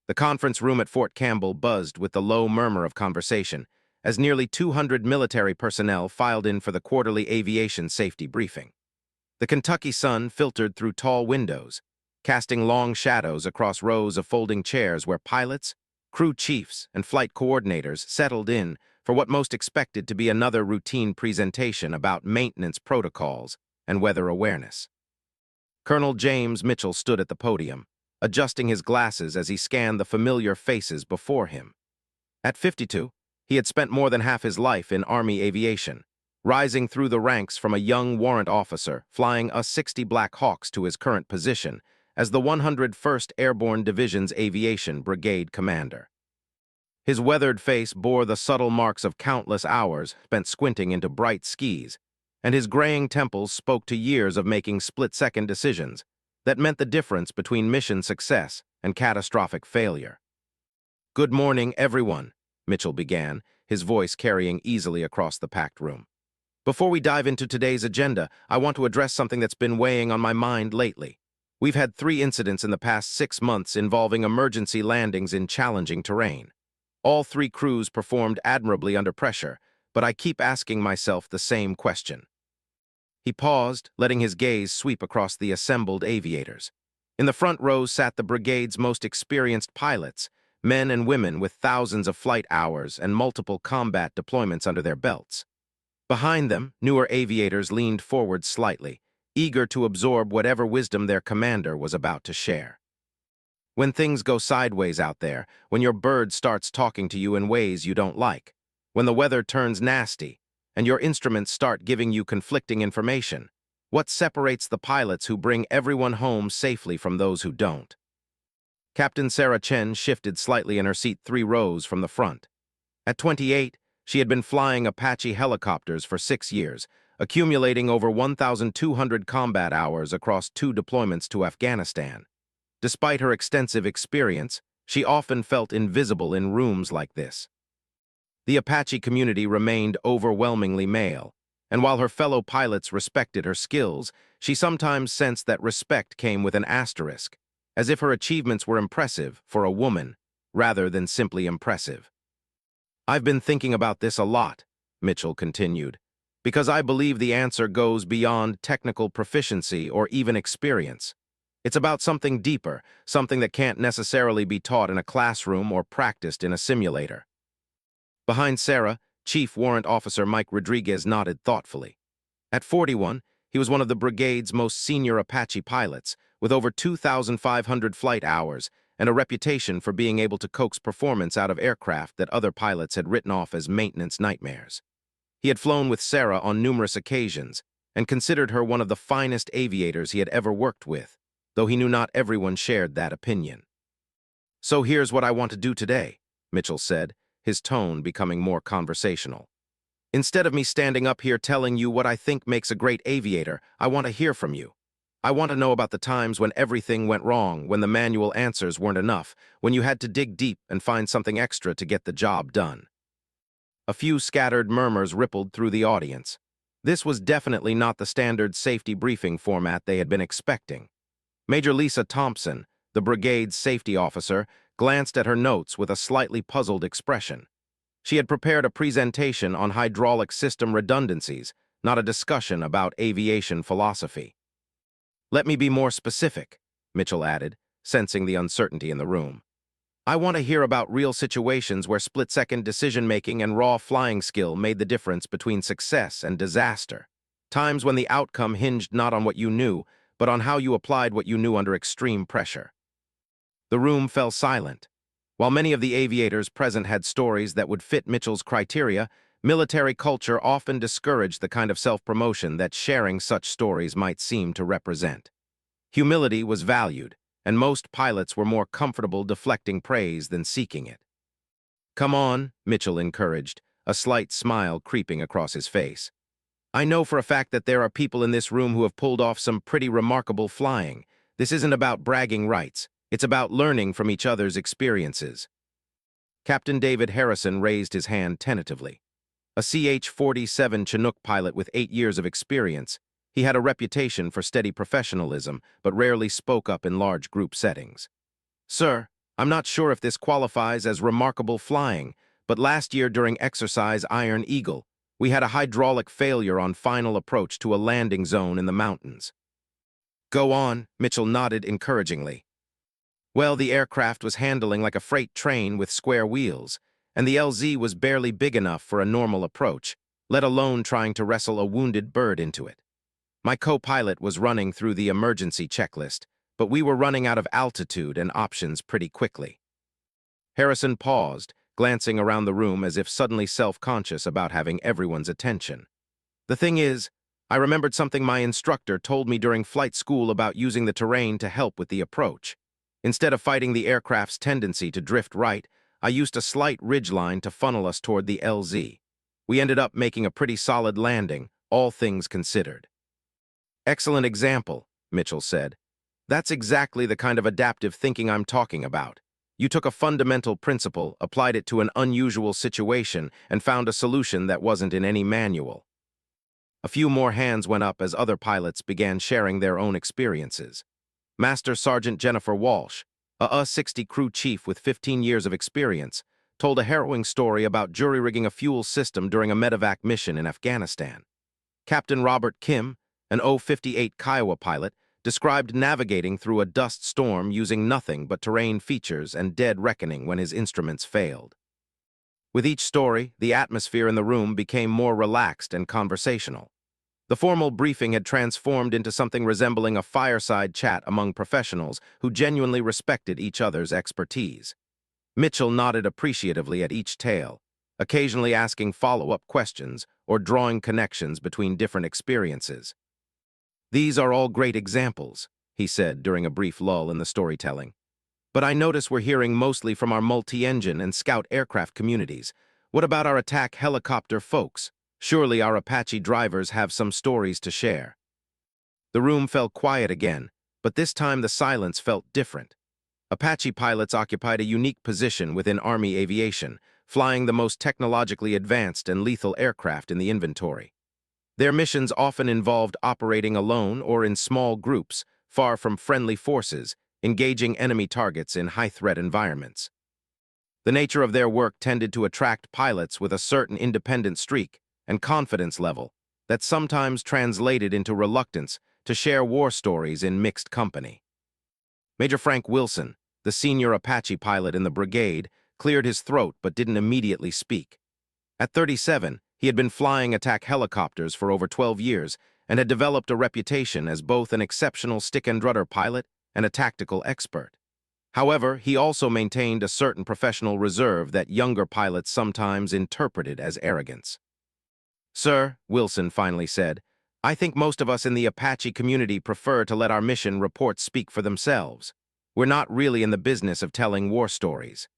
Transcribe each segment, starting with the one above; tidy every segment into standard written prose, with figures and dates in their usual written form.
The conference room at Fort Campbell buzzed with the low murmur of conversation as nearly 200 military personnel filed in for the quarterly aviation safety briefing. The Kentucky sun filtered through tall windows, casting long shadows across rows of folding chairs where pilots, crew chiefs, and flight coordinators settled in for what most expected to be another routine presentation about maintenance protocols and weather awareness. Colonel James Mitchell stood at the podium, adjusting his glasses as he scanned the familiar faces before him. At 52, he had spent more than half his life in Army aviation, rising through the ranks from a young warrant officer flying A-60 Black Hawks to his current position as the 101st Airborne Division's Aviation Brigade Commander. His weathered face bore the subtle marks of countless hours spent squinting into bright skis, and his graying temples spoke to years of making split-second decisions that meant the difference between mission success and catastrophic failure. "Good morning, everyone," Mitchell began, his voice carrying easily across the packed room. "Before we dive into today's agenda, I want to address something that's been weighing on my mind lately. We've had 3 incidents in the past 6 months involving emergency landings in challenging terrain. All 3 crews performed admirably under pressure, but I keep asking myself the same question." He paused, letting his gaze sweep across the assembled aviators. In the front rows sat the brigade's most experienced pilots, men and women with thousands of flight hours and multiple combat deployments under their belts. Behind them, newer aviators leaned forward slightly, eager to absorb whatever wisdom their commander was about to share. When things go sideways out there, when your bird starts talking to you in ways you don't like, when the weather turns nasty, and your instruments start giving you conflicting information, what separates the pilots who bring everyone home safely from those who don't? Captain Sarah Chen shifted slightly in her seat 3 rows from the front. At 28, she had been flying Apache helicopters for 6 years, accumulating over 1,200 combat hours across 2 deployments to Afghanistan. Despite her extensive experience, she often felt invisible in rooms like this. The Apache community remained overwhelmingly male, and while her fellow pilots respected her skills, she sometimes sensed that respect came with an asterisk, as if her achievements were impressive for a woman, rather than simply impressive. "I've been thinking about this a lot," Mitchell continued, "because I believe the answer goes beyond technical proficiency or even experience. It's about something deeper, something that can't necessarily be taught in a classroom or practiced in a simulator." Behind Sarah, Chief Warrant Officer Mike Rodriguez nodded thoughtfully. At 41, he was one of the brigade's most senior Apache pilots, with over 2,500 flight hours and a reputation for being able to coax performance out of aircraft that other pilots had written off as maintenance nightmares. He had flown with Sarah on numerous occasions and considered her one of the finest aviators he had ever worked with, though he knew not everyone shared that opinion. "So here's what I want to do today," Mitchell said, his tone becoming more conversational. "Instead of me standing up here telling you what I think makes a great aviator, I want to hear from you. I want to know about the times when everything went wrong, when the manual answers weren't enough, when you had to dig deep and find something extra to get the job done." A few scattered murmurs rippled through the audience. This was definitely not the standard safety briefing format they had been expecting. Major Lisa Thompson, the brigade's safety officer, glanced at her notes with a slightly puzzled expression. She had prepared a presentation on hydraulic system redundancies, not a discussion about aviation philosophy. "Let me be more specific," Mitchell added, sensing the uncertainty in the room. "I want to hear about real situations where split-second decision-making and raw flying skill made the difference between success and disaster. Times when the outcome hinged not on what you knew, but on how you applied what you knew under extreme pressure." The room fell silent. While many of the aviators present had stories that would fit Mitchell's criteria, military culture often discouraged the kind of self-promotion that sharing such stories might seem to represent. Humility was valued, and most pilots were more comfortable deflecting praise than seeking it. "Come on," Mitchell encouraged, a slight smile creeping across his face. "I know for a fact that there are people in this room who have pulled off some pretty remarkable flying. This isn't about bragging rights. It's about learning from each other's experiences." Captain David Harrison raised his hand tentatively. A CH-47 Chinook pilot with 8 years of experience, he had a reputation for steady professionalism, but rarely spoke up in large group settings. "Sir, I'm not sure if this qualifies as remarkable flying, but last year during exercise Iron Eagle, we had a hydraulic failure on final approach to a landing zone in the mountains. Go on, Mitchell nodded encouragingly. Well, the aircraft was handling like a freight train with square wheels, and the LZ was barely big enough for a normal approach, let alone trying to wrestle a wounded bird into it. My co-pilot was running through the emergency checklist, but we were running out of altitude and options pretty quickly. Harrison paused, glancing around the room as if suddenly self-conscious about having everyone's attention. The thing is, I remembered something my instructor told me during flight school about using the terrain to help with the approach. Instead of fighting the aircraft's tendency to drift right, I used a slight ridgeline to funnel us toward the LZ. We ended up making a pretty solid landing, all things considered. Excellent example, Mitchell said. That's exactly the kind of adaptive thinking I'm talking about. You took a fundamental principle, applied it to an unusual situation, and found a solution that wasn't in any manual. A few more hands went up as other pilots began sharing their own experiences. Master Sergeant Jennifer Walsh, a U-60 crew chief with 15 years of experience, told a harrowing story about jury-rigging a fuel system during a medevac mission in Afghanistan. Captain Robert Kim, an O-58 Kiowa pilot, described navigating through a dust storm using nothing but terrain features and dead reckoning when his instruments failed. With each story, the atmosphere in the room became more relaxed and conversational. The formal briefing had transformed into something resembling a fireside chat among professionals who genuinely respected each other's expertise. Mitchell nodded appreciatively at each tale, occasionally asking follow-up questions or drawing connections between different experiences. These are all great examples, he said during a brief lull in the storytelling. But I notice we're hearing mostly from our multi-engine and scout aircraft communities. What about our attack helicopter folks? Surely our Apache drivers have some stories to share. The room fell quiet again, but this time the silence felt different. Apache pilots occupied a unique position within Army aviation, flying the most technologically advanced and lethal aircraft in the inventory. Their missions often involved operating alone or in small groups, far from friendly forces, engaging enemy targets in high-threat environments. The nature of their work tended to attract pilots with a certain independent streak and confidence level that sometimes translated into reluctance to share war stories in mixed company. Major Frank Wilson, the senior Apache pilot in the brigade, cleared his throat but didn't immediately speak. At 37, he had been flying attack helicopters for over 12 years and had developed a reputation as both an exceptional stick-and-rudder pilot and a tactical expert. However, he also maintained a certain professional reserve that younger pilots sometimes interpreted as arrogance. "Sir," Wilson finally said, "I think most of us in the Apache community prefer to let our mission reports speak for themselves. We're not really in the business of telling war stories."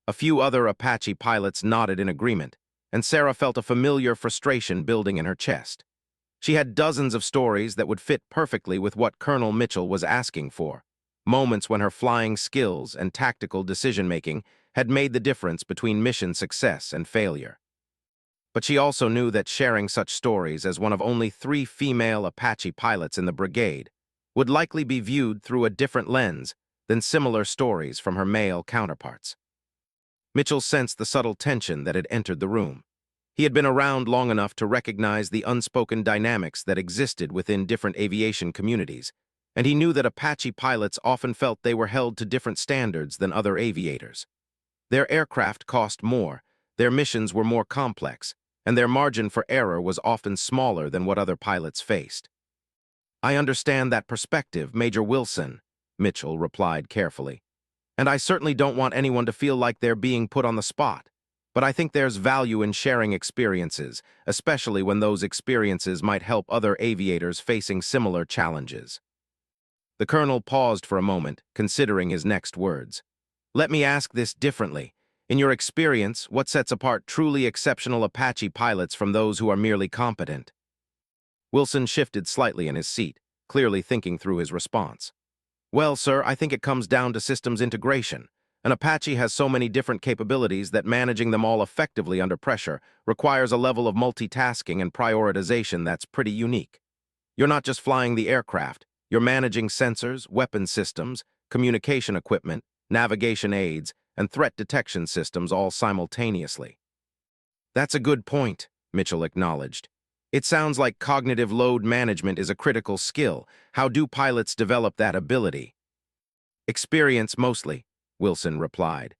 A few other Apache pilots nodded in agreement, and Sarah felt a familiar frustration building in her chest. She had dozens of stories that would fit perfectly with what Colonel Mitchell was asking for, moments when her flying skills and tactical decision-making had made the difference between mission success and failure. But she also knew that sharing such stories as one of only 3 female Apache pilots in the brigade would likely be viewed through a different lens than similar stories from her male counterparts. Mitchell sensed the subtle tension that had entered the room. He had been around long enough to recognize the unspoken dynamics that existed within different aviation communities, and he knew that Apache pilots often felt they were held to different standards than other aviators. Their aircraft cost more, their missions were more complex, and their margin for error was often smaller than what other pilots faced. "I understand that perspective, Major Wilson," Mitchell replied carefully. "And I certainly don't want anyone to feel like they're being put on the spot. But I think there's value in sharing experiences, especially when those experiences might help other aviators facing similar challenges." The colonel paused for a moment, considering his next words. "Let me ask this differently. In your experience, what sets apart truly exceptional Apache pilots from those who are merely competent?" Wilson shifted slightly in his seat, clearly thinking through his response. "Well, sir, I think it comes down to systems integration. An Apache has so many different capabilities that managing them all effectively under pressure requires a level of multitasking and prioritization that's pretty unique. You're not just flying the aircraft, you're managing sensors, weapon systems, communication equipment, navigation aids, and threat detection systems all simultaneously. That's a good point, Mitchell acknowledged. It sounds like cognitive load management is a critical skill. How do pilots develop that ability? Experience mostly, Wilson replied.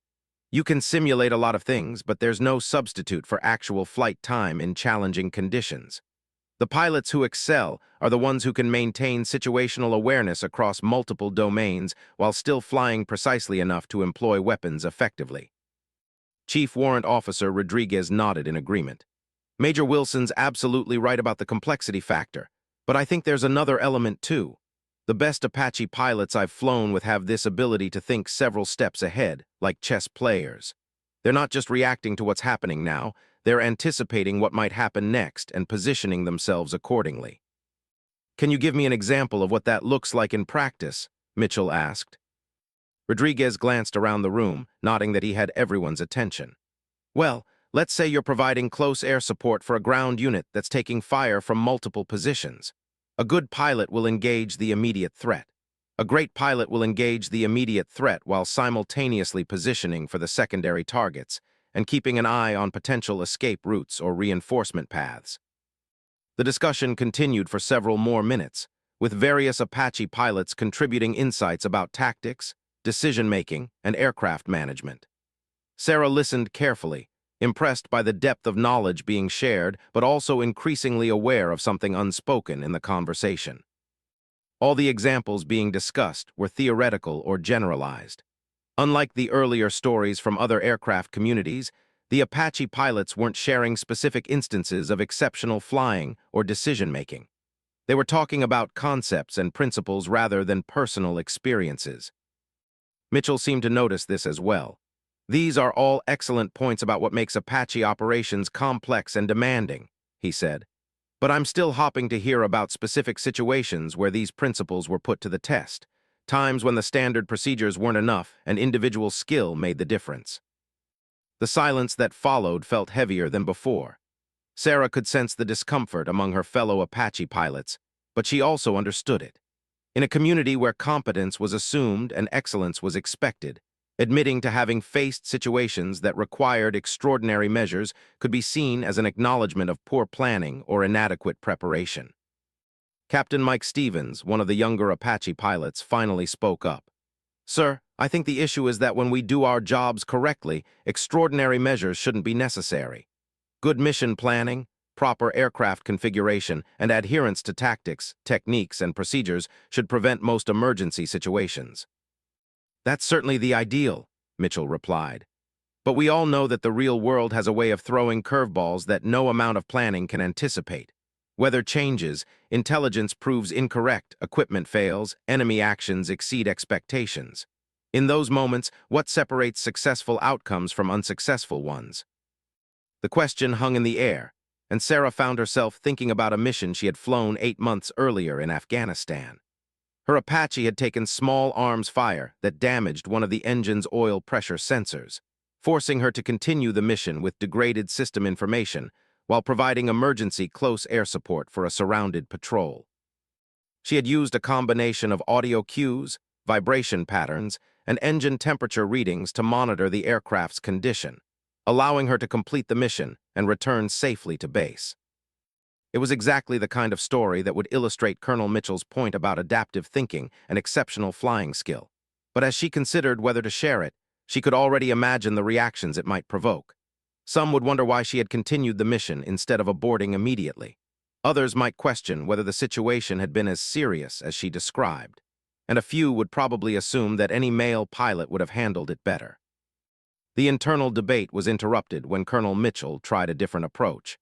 You can simulate a lot of things, but there's no substitute for actual flight time in challenging conditions. The pilots who excel are the ones who can maintain situational awareness across multiple domains while still flying precisely enough to employ weapons effectively. Chief Warrant Officer Rodriguez nodded in agreement. Major Wilson's absolutely right about the complexity factor, but I think there's another element too. The best Apache pilots I've flown with have this ability to think several steps ahead, like chess players. They're not just reacting to what's happening now, they're anticipating what might happen next and positioning themselves accordingly. Can you give me an example of what that looks like in practice? Mitchell asked. Rodriguez glanced around the room, nodding that he had everyone's attention. Well, let's say you're providing close air support for a ground unit that's taking fire from multiple positions. A good pilot will engage the immediate threat. A great pilot will engage the immediate threat while simultaneously positioning for the secondary targets and keeping an eye on potential escape routes or reinforcement paths. The discussion continued for several more minutes, with various Apache pilots contributing insights about tactics, decision-making, and aircraft management. Sarah listened carefully, impressed by the depth of knowledge being shared, but also increasingly aware of something unspoken in the conversation. All the examples being discussed were theoretical or generalized. Unlike the earlier stories from other aircraft communities, the Apache pilots weren't sharing specific instances of exceptional flying or decision-making. They were talking about concepts and principles rather than personal experiences. Mitchell seemed to notice this as well. These are all excellent points about what makes Apache operations complex and demanding, he said. But I'm still hoping to hear about specific situations where these principles were put to the test, times when the standard procedures weren't enough and individual skill made the difference. The silence that followed felt heavier than before. Sarah could sense the discomfort among her fellow Apache pilots, but she also understood it. In a community where competence was assumed and excellence was expected, admitting to having faced situations that required extraordinary measures could be seen as an acknowledgement of poor planning or inadequate preparation. Captain Mike Stevens, one of the younger Apache pilots, finally spoke up. Sir, I think the issue is that when we do our jobs correctly, extraordinary measures shouldn't be necessary. Good mission planning, proper aircraft configuration, and adherence to tactics, techniques, and procedures should prevent most emergency situations. That's certainly the ideal, Mitchell replied. But we all know that the real world has a way of throwing curveballs that no amount of planning can anticipate. Weather changes, intelligence proves incorrect, equipment fails, enemy actions exceed expectations. In those moments, what separates successful outcomes from unsuccessful ones? The question hung in the air, and Sarah found herself thinking about a mission she had flown 8 months earlier in Afghanistan. Her Apache had taken small arms fire that damaged one of the engine's oil pressure sensors, forcing her to continue the mission with degraded system information while providing emergency close air support for a surrounded patrol. She had used a combination of audio cues, vibration patterns, and engine temperature readings to monitor the aircraft's condition, allowing her to complete the mission and return safely to base. It was exactly the kind of story that would illustrate Colonel Mitchell's point about adaptive thinking and exceptional flying skill. But as she considered whether to share it, she could already imagine the reactions it might provoke. Some would wonder why she had continued the mission instead of aborting immediately. Others might question whether the situation had been as serious as she described. And a few would probably assume that any male pilot would have handled it better. The internal debate was interrupted when Colonel Mitchell tried a different approach.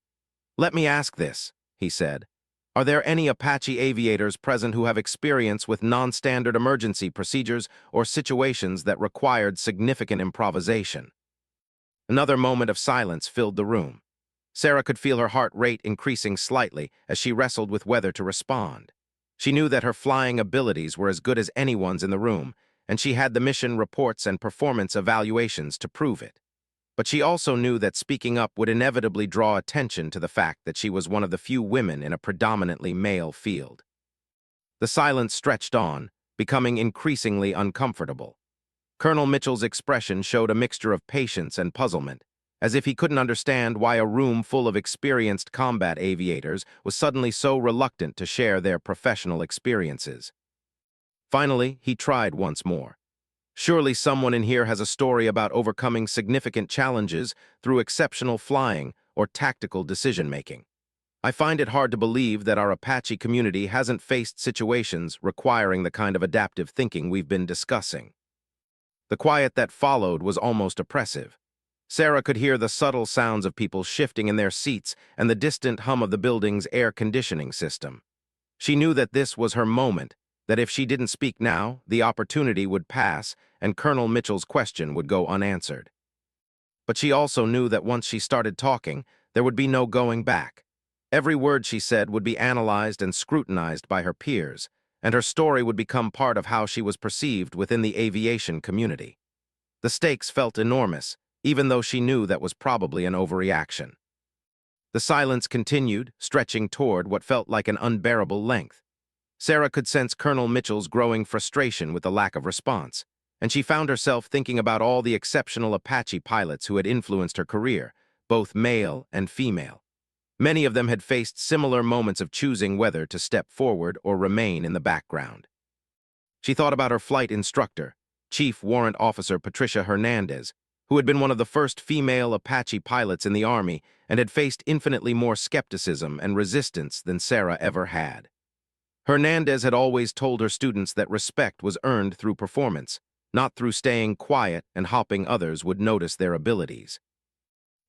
Let me ask this, he said. Are there any Apache Aviators present who have experience with non-standard emergency procedures or situations that required significant improvisation? Another moment of silence filled the room. Sarah could feel her heart rate increasing slightly as she wrestled with whether to respond. She knew that her flying abilities were as good as anyone's in the room, and she had the mission reports and performance evaluations to prove it. But she also knew that speaking up would inevitably draw attention to the fact that she was one of the few women in a predominantly male field. The silence stretched on, becoming increasingly uncomfortable. Colonel Mitchell's expression showed a mixture of patience and puzzlement, as if he couldn't understand why a room full of experienced combat aviators was suddenly so reluctant to share their professional experiences. Finally, he tried once more. Surely someone in here has a story about overcoming significant challenges through exceptional flying or tactical decision-making. I find it hard to believe that our Apache community hasn't faced situations requiring the kind of adaptive thinking we've been discussing. The quiet that followed was almost oppressive. Sarah could hear the subtle sounds of people shifting in their seats and the distant hum of the building's air conditioning system. She knew that this was her moment, that if she didn't speak now, the opportunity would pass and Colonel Mitchell's question would go unanswered. But she also knew that once she started talking, there would be no going back. Every word she said would be analyzed and scrutinized by her peers, and her story would become part of how she was perceived within the aviation community. The stakes felt enormous, even though she knew that was probably an overreaction. The silence continued, stretching toward what felt like an unbearable length. Sarah could sense Colonel Mitchell's growing frustration with the lack of response, and she found herself thinking about all the exceptional Apache pilots who had influenced her career, both male and female. Many of them had faced similar moments of choosing whether to step forward or remain in the background. She thought about her flight instructor, Chief Warrant Officer Patricia Hernandez, who had been one of the first female Apache pilots in the Army and had faced infinitely more skepticism and resistance than Sarah ever had. Hernandez had always told her students that respect was earned through performance, not through staying quiet and hoping others would notice their abilities.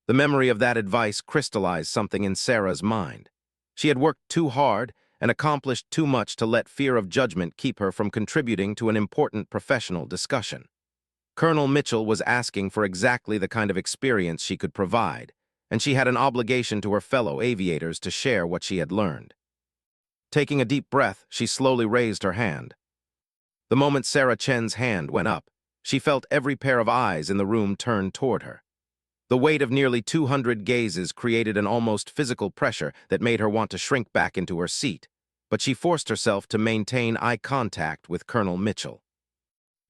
The memory of that advice crystallized something in Sarah's mind. She had worked too hard and accomplished too much to let fear of judgment keep her from contributing to an important professional discussion. Colonel Mitchell was asking for exactly the kind of experience she could provide, and she had an obligation to her fellow aviators to share what she had learned. Taking a deep breath, she slowly raised her hand. The moment Sarah Chen's hand went up, she felt every pair of eyes in the room turn toward her. The weight of nearly 200 gazes created an almost physical pressure that made her want to shrink back into her seat, but she forced herself to maintain eye contact with Colonel Mitchell.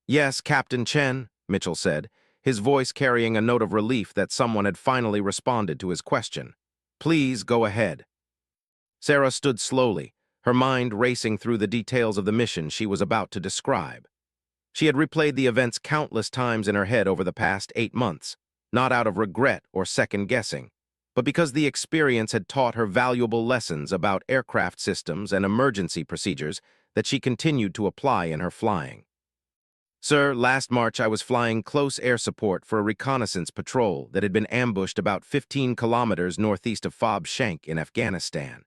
"Yes, Captain Chen," Mitchell said, his voice carrying a note of relief that someone had finally responded to his question. "Please go ahead." Sarah stood slowly, her mind racing through the details of the mission she was about to describe. She had replayed the events countless times in her head over the past 8 months, not out of regret or second-guessing, but because the experience had taught her valuable lessons about aircraft systems and emergency procedures that she continued to apply in her flying. "Sir, last March I was flying close air support for a reconnaissance patrol that had been ambushed about 15 kilometers northeast of Fob Shank in Afghanistan.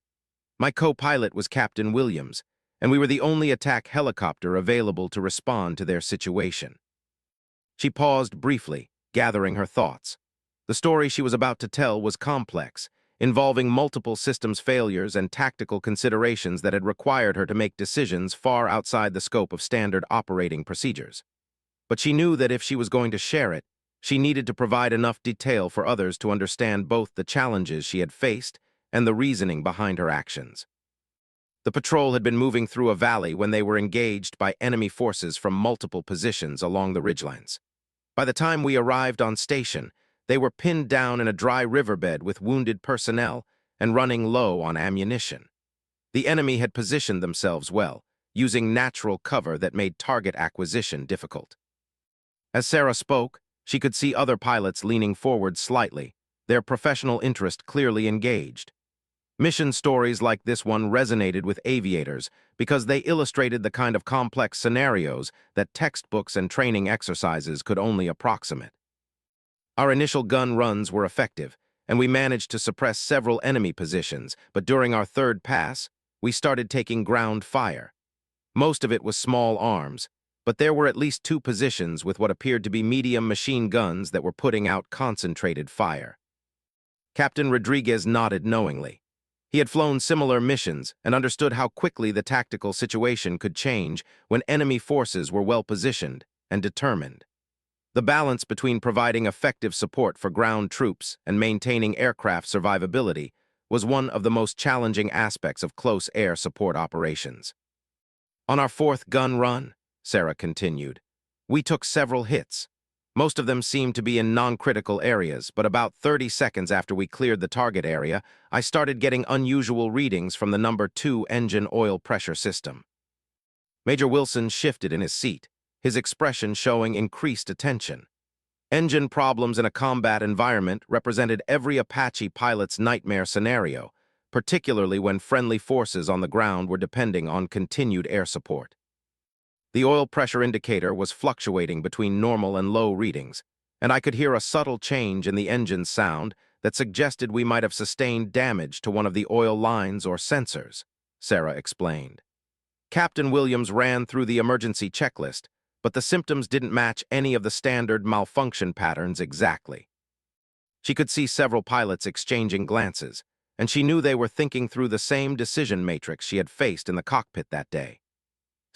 My co-pilot was Captain Williams, and we were the only attack helicopter available to respond to their situation." She paused briefly, gathering her thoughts. The story she was about to tell was complex, involving multiple systems failures and tactical considerations that had required her to make decisions far outside the scope of standard operating procedures. But she knew that if she was going to share it, she needed to provide enough detail for others to understand both the challenges she had faced and the reasoning behind her actions. The patrol had been moving through a valley when they were engaged by enemy forces from multiple positions along the ridgelines. By the time we arrived on station, they were pinned down in a dry riverbed with wounded personnel and running low on ammunition. The enemy had positioned themselves well, using natural cover that made target acquisition difficult. As Sarah spoke, she could see other pilots leaning forward slightly, their professional interest clearly engaged. Mission stories like this one resonated with aviators because they illustrated the kind of complex scenarios that textbooks and training exercises could only approximate. Our initial gun runs were effective, and we managed to suppress several enemy positions, but during our third pass, we started taking ground fire. Most of it was small arms, but there were at least 2 positions with what appeared to be medium machine guns that were putting out concentrated fire. Captain Rodriguez nodded knowingly. He had flown similar missions and understood how quickly the tactical situation could change when enemy forces were well-positioned and determined. The balance between providing effective support for ground troops and maintaining aircraft survivability was one of the most challenging aspects of close air support operations. On our 4th gun run, Sarah continued, We took several hits. Most of them seemed to be in non-critical areas, but about 30 seconds after we cleared the target area, I started getting unusual readings from the number 2 engine oil pressure system. Major Wilson shifted in his seat, his expression showing increased attention. Engine problems in a combat environment represented every Apache pilot's nightmare scenario, particularly when friendly forces on the ground were depending on continued air support. The oil pressure indicator was fluctuating between normal and low readings, and I could hear a subtle change in the engine's sound that suggested we might have sustained damage to one of the oil lines or sensors, Sarah explained. Captain Williams ran through the emergency checklist, but the symptoms didn't match any of the standard malfunction patterns exactly. She could see several pilots exchanging glances, and she knew they were thinking through the same decision matrix she had faced in the cockpit that day.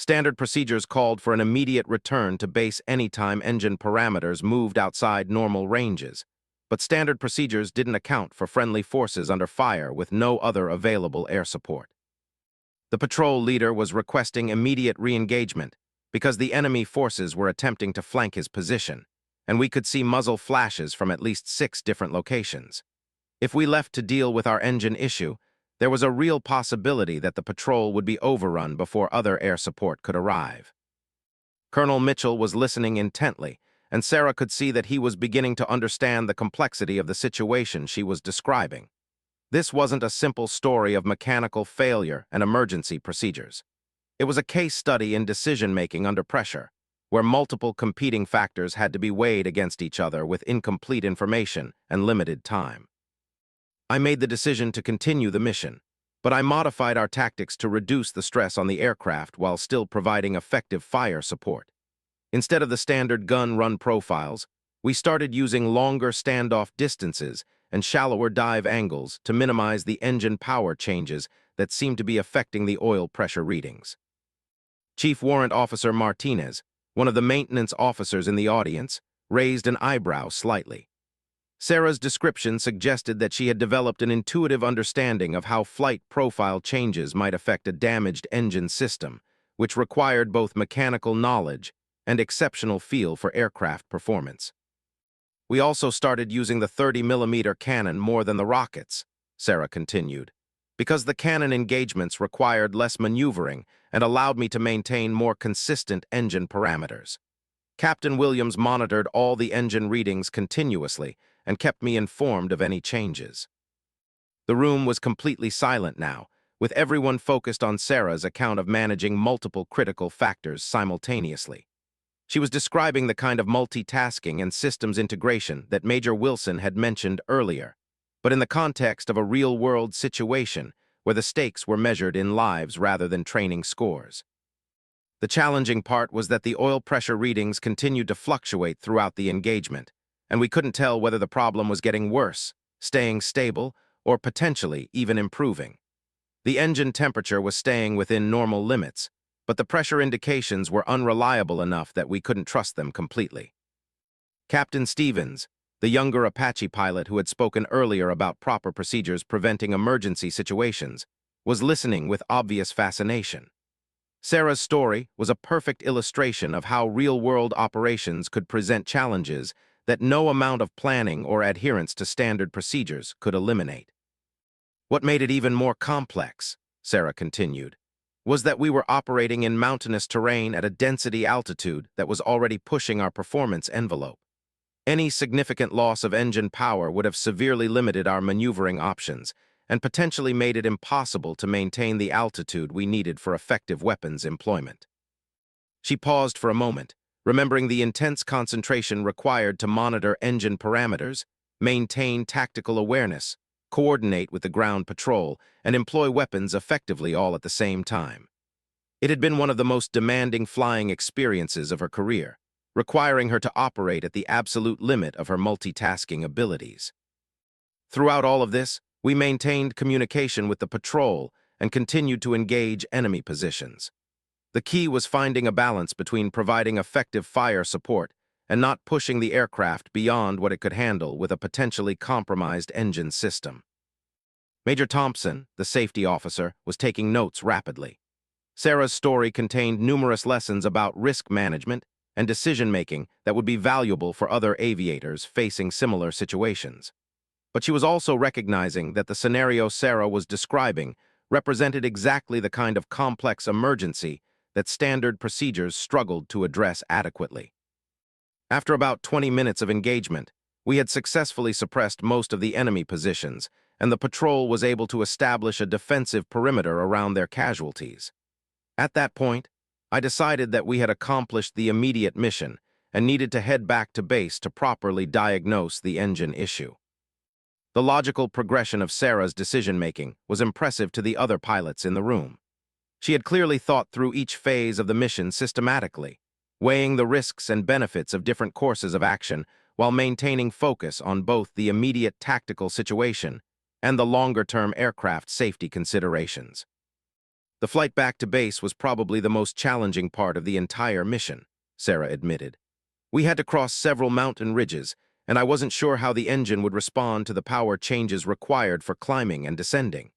Standard procedures called for an immediate return to base anytime engine parameters moved outside normal ranges, but standard procedures didn't account for friendly forces under fire with no other available air support. The patrol leader was requesting immediate re-engagement because the enemy forces were attempting to flank his position, and we could see muzzle flashes from at least 6 different locations. If we left to deal with our engine issue, there was a real possibility that the patrol would be overrun before other air support could arrive. Colonel Mitchell was listening intently, and Sarah could see that he was beginning to understand the complexity of the situation she was describing. This wasn't a simple story of mechanical failure and emergency procedures. It was a case study in decision-making under pressure, where multiple competing factors had to be weighed against each other with incomplete information and limited time. I made the decision to continue the mission, but I modified our tactics to reduce the stress on the aircraft while still providing effective fire support. Instead of the standard gun-run profiles, we started using longer standoff distances and shallower dive angles to minimize the engine power changes that seemed to be affecting the oil pressure readings. Chief Warrant Officer Martinez, one of the maintenance officers in the audience, raised an eyebrow slightly. Sarah's description suggested that she had developed an intuitive understanding of how flight profile changes might affect a damaged engine system, which required both mechanical knowledge and exceptional feel for aircraft performance. We also started using the 30mm cannon more than the rockets, Sarah continued, because the cannon engagements required less maneuvering and allowed me to maintain more consistent engine parameters. Captain Williams monitored all the engine readings continuously and kept me informed of any changes. The room was completely silent now, with everyone focused on Sarah's account of managing multiple critical factors simultaneously. She was describing the kind of multitasking and systems integration that Major Wilson had mentioned earlier, but in the context of a real-world situation where the stakes were measured in lives rather than training scores. The challenging part was that the oil pressure readings continued to fluctuate throughout the engagement, and we couldn't tell whether the problem was getting worse, staying stable, or potentially even improving. The engine temperature was staying within normal limits, but the pressure indications were unreliable enough that we couldn't trust them completely. Captain Stevens, the younger Apache pilot who had spoken earlier about proper procedures preventing emergency situations, was listening with obvious fascination. Sarah's story was a perfect illustration of how real-world operations could present challenges that no amount of planning or adherence to standard procedures could eliminate. What made it even more complex, Sarah continued, was that we were operating in mountainous terrain at a density altitude that was already pushing our performance envelope. Any significant loss of engine power would have severely limited our maneuvering options and potentially made it impossible to maintain the altitude we needed for effective weapons employment. She paused for a moment, remembering the intense concentration required to monitor engine parameters, maintain tactical awareness, coordinate with the ground patrol, and employ weapons effectively all at the same time. It had been one of the most demanding flying experiences of her career, requiring her to operate at the absolute limit of her multitasking abilities. Throughout all of this, we maintained communication with the patrol and continued to engage enemy positions. The key was finding a balance between providing effective fire support and not pushing the aircraft beyond what it could handle with a potentially compromised engine system. Major Thompson, the safety officer, was taking notes rapidly. Sarah's story contained numerous lessons about risk management and decision-making that would be valuable for other aviators facing similar situations. But she was also recognizing that the scenario Sarah was describing represented exactly the kind of complex emergency that standard procedures struggled to address adequately. After about 20 minutes of engagement, we had successfully suppressed most of the enemy positions, and the patrol was able to establish a defensive perimeter around their casualties. At that point, I decided that we had accomplished the immediate mission and needed to head back to base to properly diagnose the engine issue. The logical progression of Sarah's decision-making was impressive to the other pilots in the room. She had clearly thought through each phase of the mission systematically, weighing the risks and benefits of different courses of action while maintaining focus on both the immediate tactical situation and the longer-term aircraft safety considerations. The flight back to base was probably the most challenging part of the entire mission, Sarah admitted. We had to cross several mountain ridges, and I wasn't sure how the engine would respond to the power changes required for climbing and descending.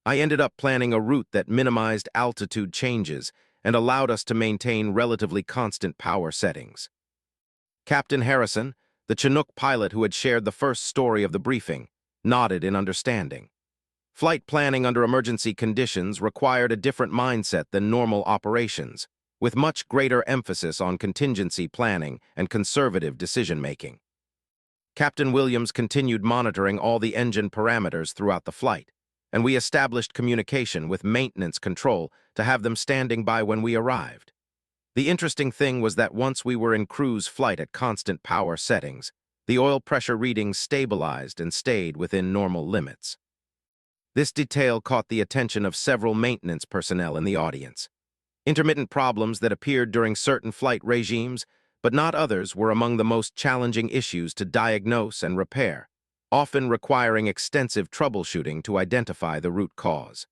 I ended up planning a route that minimized altitude changes and allowed us to maintain relatively constant power settings. Captain Harrison, the Chinook pilot who had shared the first story of the briefing, nodded in understanding. Flight planning under emergency conditions required a different mindset than normal operations, with much greater emphasis on contingency planning and conservative decision-making. Captain Williams continued monitoring all the engine parameters throughout the flight, and we established communication with maintenance control to have them standing by when we arrived. The interesting thing was that once we were in cruise flight at constant power settings, the oil pressure readings stabilized and stayed within normal limits. This detail caught the attention of several maintenance personnel in the audience. Intermittent problems that appeared during certain flight regimes, but not others, were among the most challenging issues to diagnose and repair, often requiring extensive troubleshooting to identify the root cause.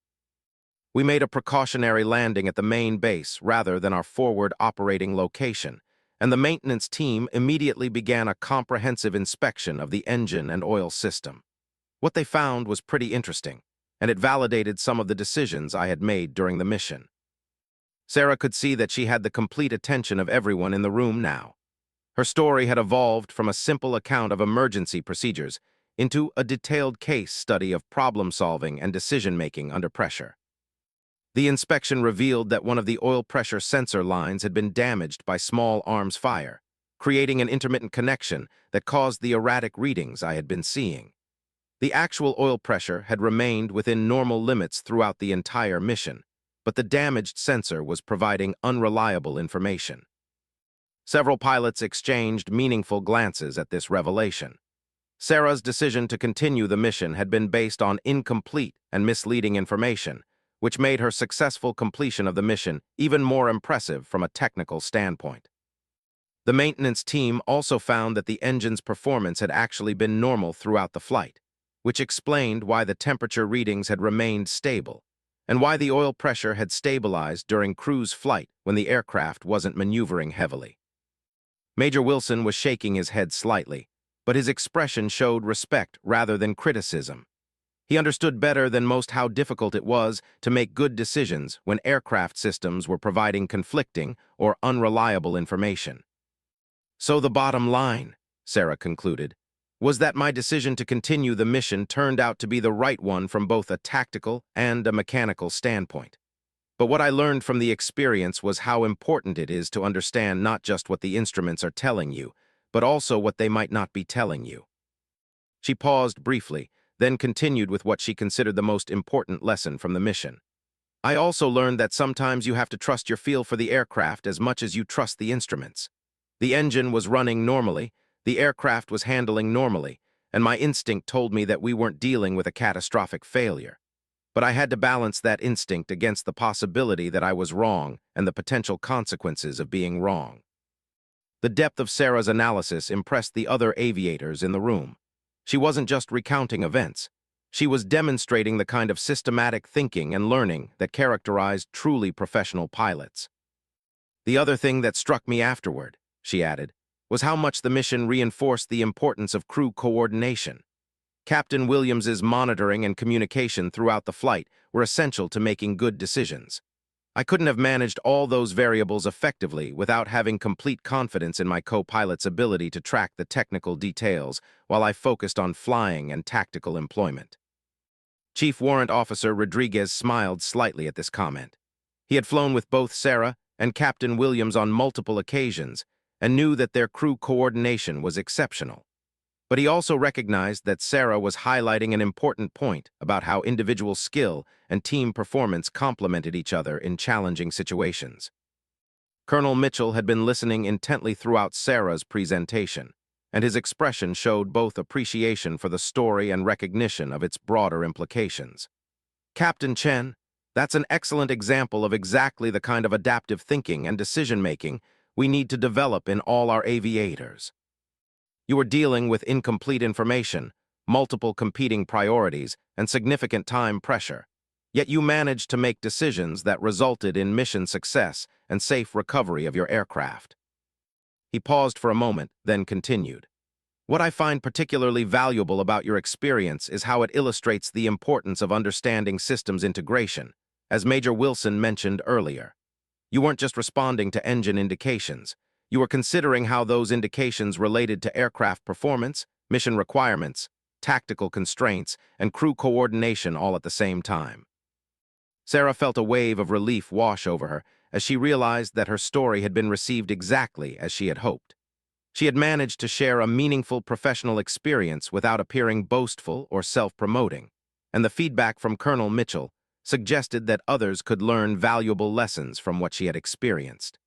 We made a precautionary landing at the main base rather than our forward operating location, and the maintenance team immediately began a comprehensive inspection of the engine and oil system. What they found was pretty interesting, and it validated some of the decisions I had made during the mission. Sarah could see that she had the complete attention of everyone in the room now. Her story had evolved from a simple account of emergency procedures into a detailed case study of problem-solving and decision-making under pressure. The inspection revealed that one of the oil pressure sensor lines had been damaged by small arms fire, creating an intermittent connection that caused the erratic readings I had been seeing. The actual oil pressure had remained within normal limits throughout the entire mission, but the damaged sensor was providing unreliable information. Several pilots exchanged meaningful glances at this revelation. Sarah's decision to continue the mission had been based on incomplete and misleading information, which made her successful completion of the mission even more impressive from a technical standpoint. The maintenance team also found that the engine's performance had actually been normal throughout the flight, which explained why the temperature readings had remained stable, and why the oil pressure had stabilized during cruise flight when the aircraft wasn't maneuvering heavily. Major Wilson was shaking his head slightly, but his expression showed respect rather than criticism. He understood better than most how difficult it was to make good decisions when aircraft systems were providing conflicting or unreliable information. So the bottom line, Sarah concluded, was that my decision to continue the mission turned out to be the right one from both a tactical and a mechanical standpoint. But what I learned from the experience was how important it is to understand not just what the instruments are telling you, but also what they might not be telling you. She paused briefly, then continued with what she considered the most important lesson from the mission. I also learned that sometimes you have to trust your feel for the aircraft as much as you trust the instruments. The engine was running normally, the aircraft was handling normally, and my instinct told me that we weren't dealing with a catastrophic failure. But I had to balance that instinct against the possibility that I was wrong and the potential consequences of being wrong. The depth of Sarah's analysis impressed the other aviators in the room. She wasn't just recounting events. She was demonstrating the kind of systematic thinking and learning that characterized truly professional pilots. The other thing that struck me afterward, she added, was how much the mission reinforced the importance of crew coordination. Captain Williams's monitoring and communication throughout the flight were essential to making good decisions. I couldn't have managed all those variables effectively without having complete confidence in my co-pilot's ability to track the technical details while I focused on flying and tactical employment. Chief Warrant Officer Rodriguez smiled slightly at this comment. He had flown with both Sarah and Captain Williams on multiple occasions and knew that their crew coordination was exceptional. But he also recognized that Sarah was highlighting an important point about how individual skill and team performance complemented each other in challenging situations. Colonel Mitchell had been listening intently throughout Sarah's presentation, and his expression showed both appreciation for the story and recognition of its broader implications. Captain Chen, that's an excellent example of exactly the kind of adaptive thinking and decision-making we need to develop in all our aviators. You were dealing with incomplete information, multiple competing priorities, and significant time pressure. Yet you managed to make decisions that resulted in mission success and safe recovery of your aircraft. He paused for a moment, then continued. What I find particularly valuable about your experience is how it illustrates the importance of understanding systems integration, as Major Wilson mentioned earlier. You weren't just responding to engine indications. You were considering how those indications related to aircraft performance, mission requirements, tactical constraints, and crew coordination all at the same time. Sarah felt a wave of relief wash over her as she realized that her story had been received exactly as she had hoped. She had managed to share a meaningful professional experience without appearing boastful or self-promoting, and the feedback from Colonel Mitchell suggested that others could learn valuable lessons from what she had experienced.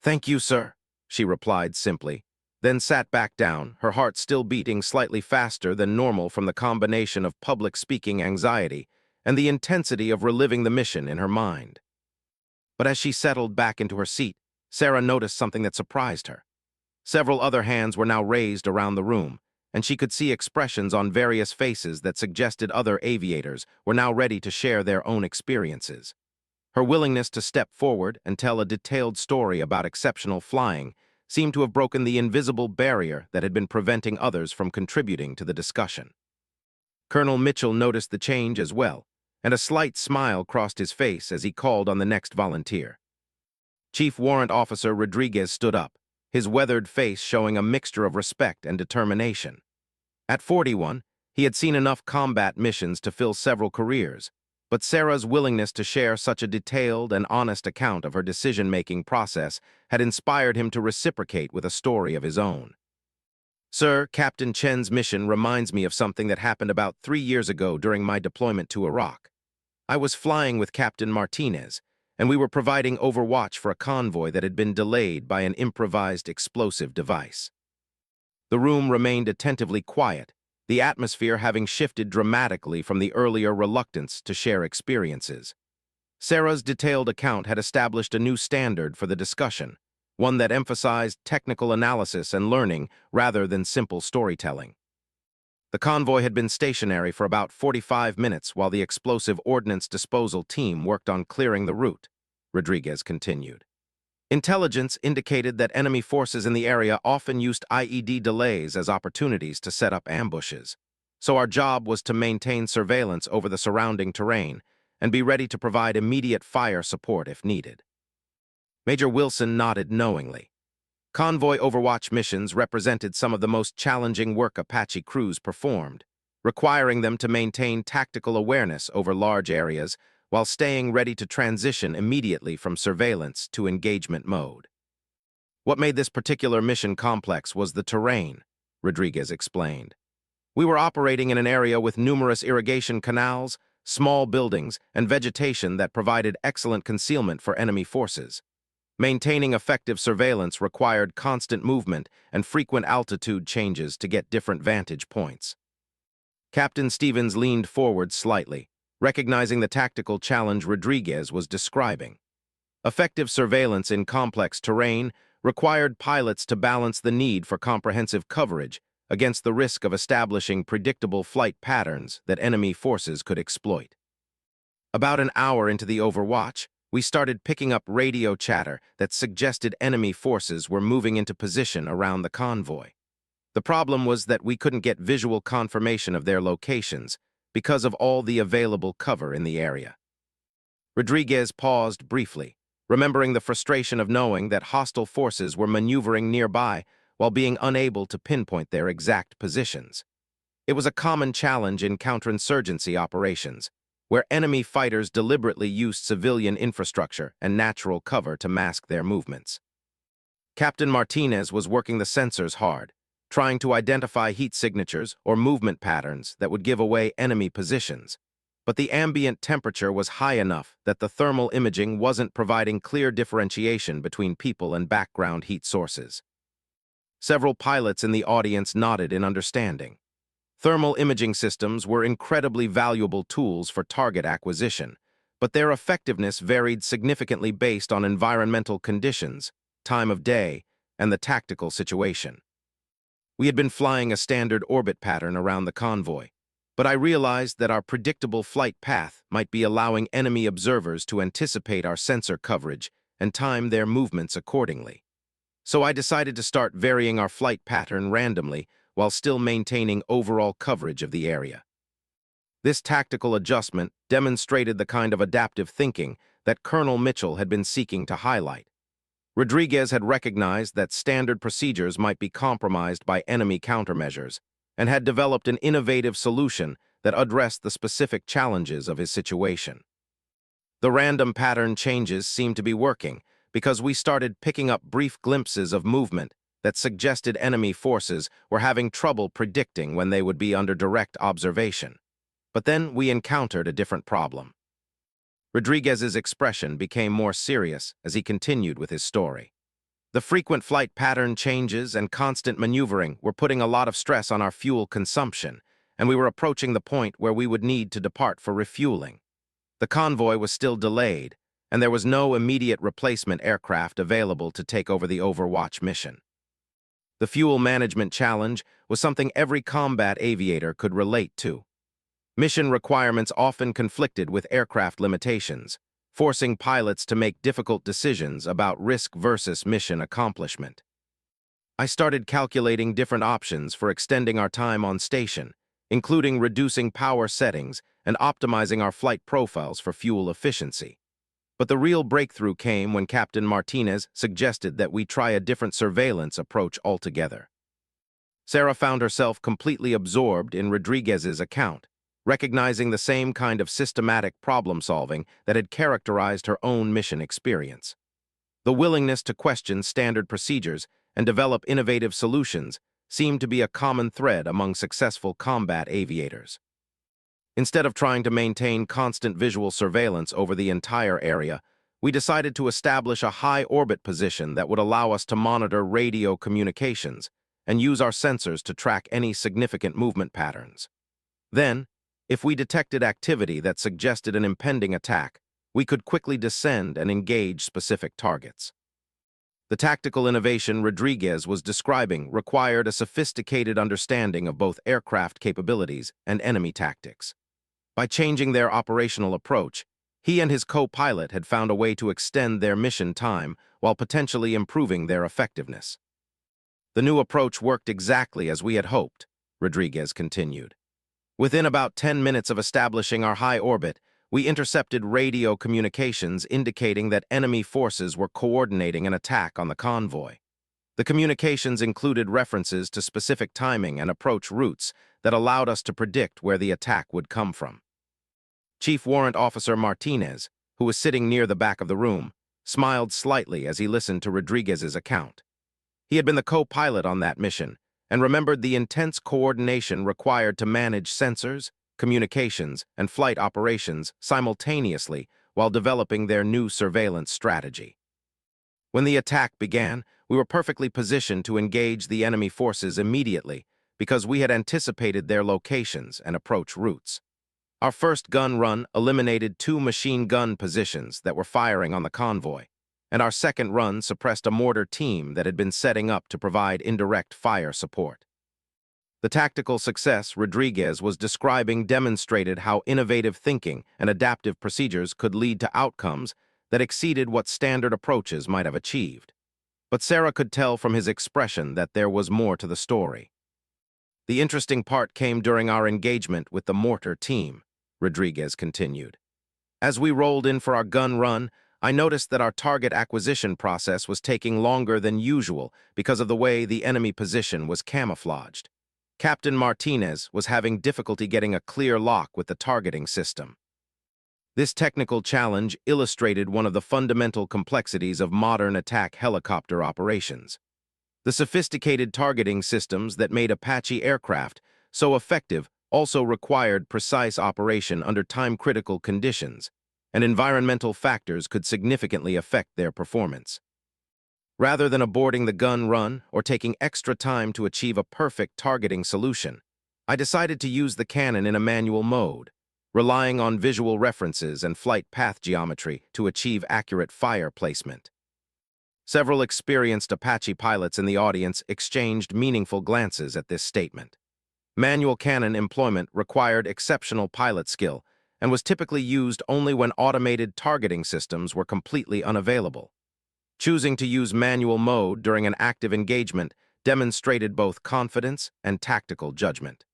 "Thank you, sir," she replied simply, then sat back down, her heart still beating slightly faster than normal from the combination of public speaking anxiety and the intensity of reliving the mission in her mind. But as she settled back into her seat, Sarah noticed something that surprised her. Several other hands were now raised around the room, and she could see expressions on various faces that suggested other aviators were now ready to share their own experiences. Her willingness to step forward and tell a detailed story about exceptional flying seemed to have broken the invisible barrier that had been preventing others from contributing to the discussion. Colonel Mitchell noticed the change as well, and a slight smile crossed his face as he called on the next volunteer. Chief Warrant Officer Rodriguez stood up, his weathered face showing a mixture of respect and determination. At 41, he had seen enough combat missions to fill several careers, but Sarah's willingness to share such a detailed and honest account of her decision-making process had inspired him to reciprocate with a story of his own. "Sir, Captain Chen's mission reminds me of something that happened about 3 years ago during my deployment to Iraq. I was flying with Captain Martinez, and we were providing overwatch for a convoy that had been delayed by an improvised explosive device." The room remained attentively quiet, the atmosphere having shifted dramatically from the earlier reluctance to share experiences. Sarah's detailed account had established a new standard for the discussion, one that emphasized technical analysis and learning rather than simple storytelling. The convoy had been stationary for about 45 minutes while the explosive ordnance disposal team worked on clearing the route, Rodriguez continued. Intelligence indicated that enemy forces in the area often used IED delays as opportunities to set up ambushes, so our job was to maintain surveillance over the surrounding terrain and be ready to provide immediate fire support if needed. Major Wilson nodded knowingly. Convoy overwatch missions represented some of the most challenging work Apache crews performed, requiring them to maintain tactical awareness over large areas while staying ready to transition immediately from surveillance to engagement mode. What made this particular mission complex was the terrain, Rodriguez explained. We were operating in an area with numerous irrigation canals, small buildings, and vegetation that provided excellent concealment for enemy forces. Maintaining effective surveillance required constant movement and frequent altitude changes to get different vantage points. Captain Stevens leaned forward slightly, recognizing the tactical challenge Rodriguez was describing. Effective surveillance in complex terrain required pilots to balance the need for comprehensive coverage against the risk of establishing predictable flight patterns that enemy forces could exploit. About an hour into the overwatch, we started picking up radio chatter that suggested enemy forces were moving into position around the convoy. The problem was that we couldn't get visual confirmation of their locations because of all the available cover in the area. Rodriguez paused briefly, remembering the frustration of knowing that hostile forces were maneuvering nearby while being unable to pinpoint their exact positions. It was a common challenge in counterinsurgency operations, where enemy fighters deliberately used civilian infrastructure and natural cover to mask their movements. Captain Martinez was working the sensors hard, trying to identify heat signatures or movement patterns that would give away enemy positions. But the ambient temperature was high enough that the thermal imaging wasn't providing clear differentiation between people and background heat sources. Several pilots in the audience nodded in understanding. Thermal imaging systems were incredibly valuable tools for target acquisition, but their effectiveness varied significantly based on environmental conditions, time of day, and the tactical situation. We had been flying a standard orbit pattern around the convoy, but I realized that our predictable flight path might be allowing enemy observers to anticipate our sensor coverage and time their movements accordingly. So I decided to start varying our flight pattern randomly while still maintaining overall coverage of the area. This tactical adjustment demonstrated the kind of adaptive thinking that Colonel Mitchell had been seeking to highlight. Rodriguez had recognized that standard procedures might be compromised by enemy countermeasures and had developed an innovative solution that addressed the specific challenges of his situation. The random pattern changes seemed to be working because we started picking up brief glimpses of movement that suggested enemy forces were having trouble predicting when they would be under direct observation. But then we encountered a different problem. Rodriguez's expression became more serious as he continued with his story. The frequent flight pattern changes and constant maneuvering were putting a lot of stress on our fuel consumption, and we were approaching the point where we would need to depart for refueling. The convoy was still delayed, and there was no immediate replacement aircraft available to take over the Overwatch mission. The fuel management challenge was something every combat aviator could relate to. Mission requirements often conflicted with aircraft limitations, forcing pilots to make difficult decisions about risk versus mission accomplishment. I started calculating different options for extending our time on station, including reducing power settings and optimizing our flight profiles for fuel efficiency. But the real breakthrough came when Captain Martinez suggested that we try a different surveillance approach altogether. Sarah found herself completely absorbed in Rodriguez's account, recognizing the same kind of systematic problem-solving that had characterized her own mission experience. The willingness to question standard procedures and develop innovative solutions seemed to be a common thread among successful combat aviators. Instead of trying to maintain constant visual surveillance over the entire area, we decided to establish a high-orbit position that would allow us to monitor radio communications and use our sensors to track any significant movement patterns. Then, if we detected activity that suggested an impending attack, we could quickly descend and engage specific targets. The tactical innovation Rodriguez was describing required a sophisticated understanding of both aircraft capabilities and enemy tactics. By changing their operational approach, he and his co-pilot had found a way to extend their mission time while potentially improving their effectiveness. The new approach worked exactly as we had hoped, Rodriguez continued. Within about 10 minutes of establishing our high orbit, we intercepted radio communications indicating that enemy forces were coordinating an attack on the convoy. The communications included references to specific timing and approach routes that allowed us to predict where the attack would come from. Chief Warrant Officer Martinez, who was sitting near the back of the room, smiled slightly as he listened to Rodriguez's account. He had been the co-pilot on that mission and remembered the intense coordination required to manage sensors, communications, and flight operations simultaneously while developing their new surveillance strategy. When the attack began, we were perfectly positioned to engage the enemy forces immediately because we had anticipated their locations and approach routes. Our first gun run eliminated 2 machine gun positions that were firing on the convoy, and our second run suppressed a mortar team that had been setting up to provide indirect fire support. The tactical success Rodriguez was describing demonstrated how innovative thinking and adaptive procedures could lead to outcomes that exceeded what standard approaches might have achieved. But Sarah could tell from his expression that there was more to the story. The interesting part came during our engagement with the mortar team, Rodriguez continued. As we rolled in for our gun run, I noticed that our target acquisition process was taking longer than usual because of the way the enemy position was camouflaged. Captain Martinez was having difficulty getting a clear lock with the targeting system. This technical challenge illustrated one of the fundamental complexities of modern attack helicopter operations. The sophisticated targeting systems that made Apache aircraft so effective also required precise operation under time-critical conditions, and environmental factors could significantly affect their performance. Rather than aborting the gun run or taking extra time to achieve a perfect targeting solution, I decided to use the cannon in a manual mode, relying on visual references and flight path geometry to achieve accurate fire placement. Several experienced Apache pilots in the audience exchanged meaningful glances at this statement. Manual cannon employment required exceptional pilot skill and was typically used only when automated targeting systems were completely unavailable. Choosing to use manual mode during an active engagement demonstrated both confidence and tactical judgment.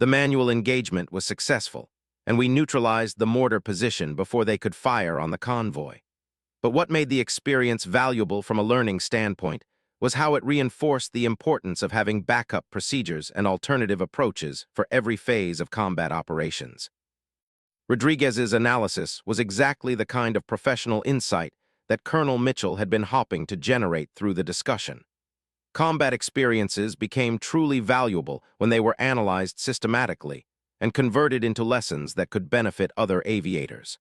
The manual engagement was successful, and we neutralized the mortar position before they could fire on the convoy. But what made the experience valuable from a learning standpoint was how it reinforced the importance of having backup procedures and alternative approaches for every phase of combat operations. Rodriguez's analysis was exactly the kind of professional insight that Colonel Mitchell had been hoping to generate through the discussion. Combat experiences became truly valuable when they were analyzed systematically and converted into lessons that could benefit other aviators.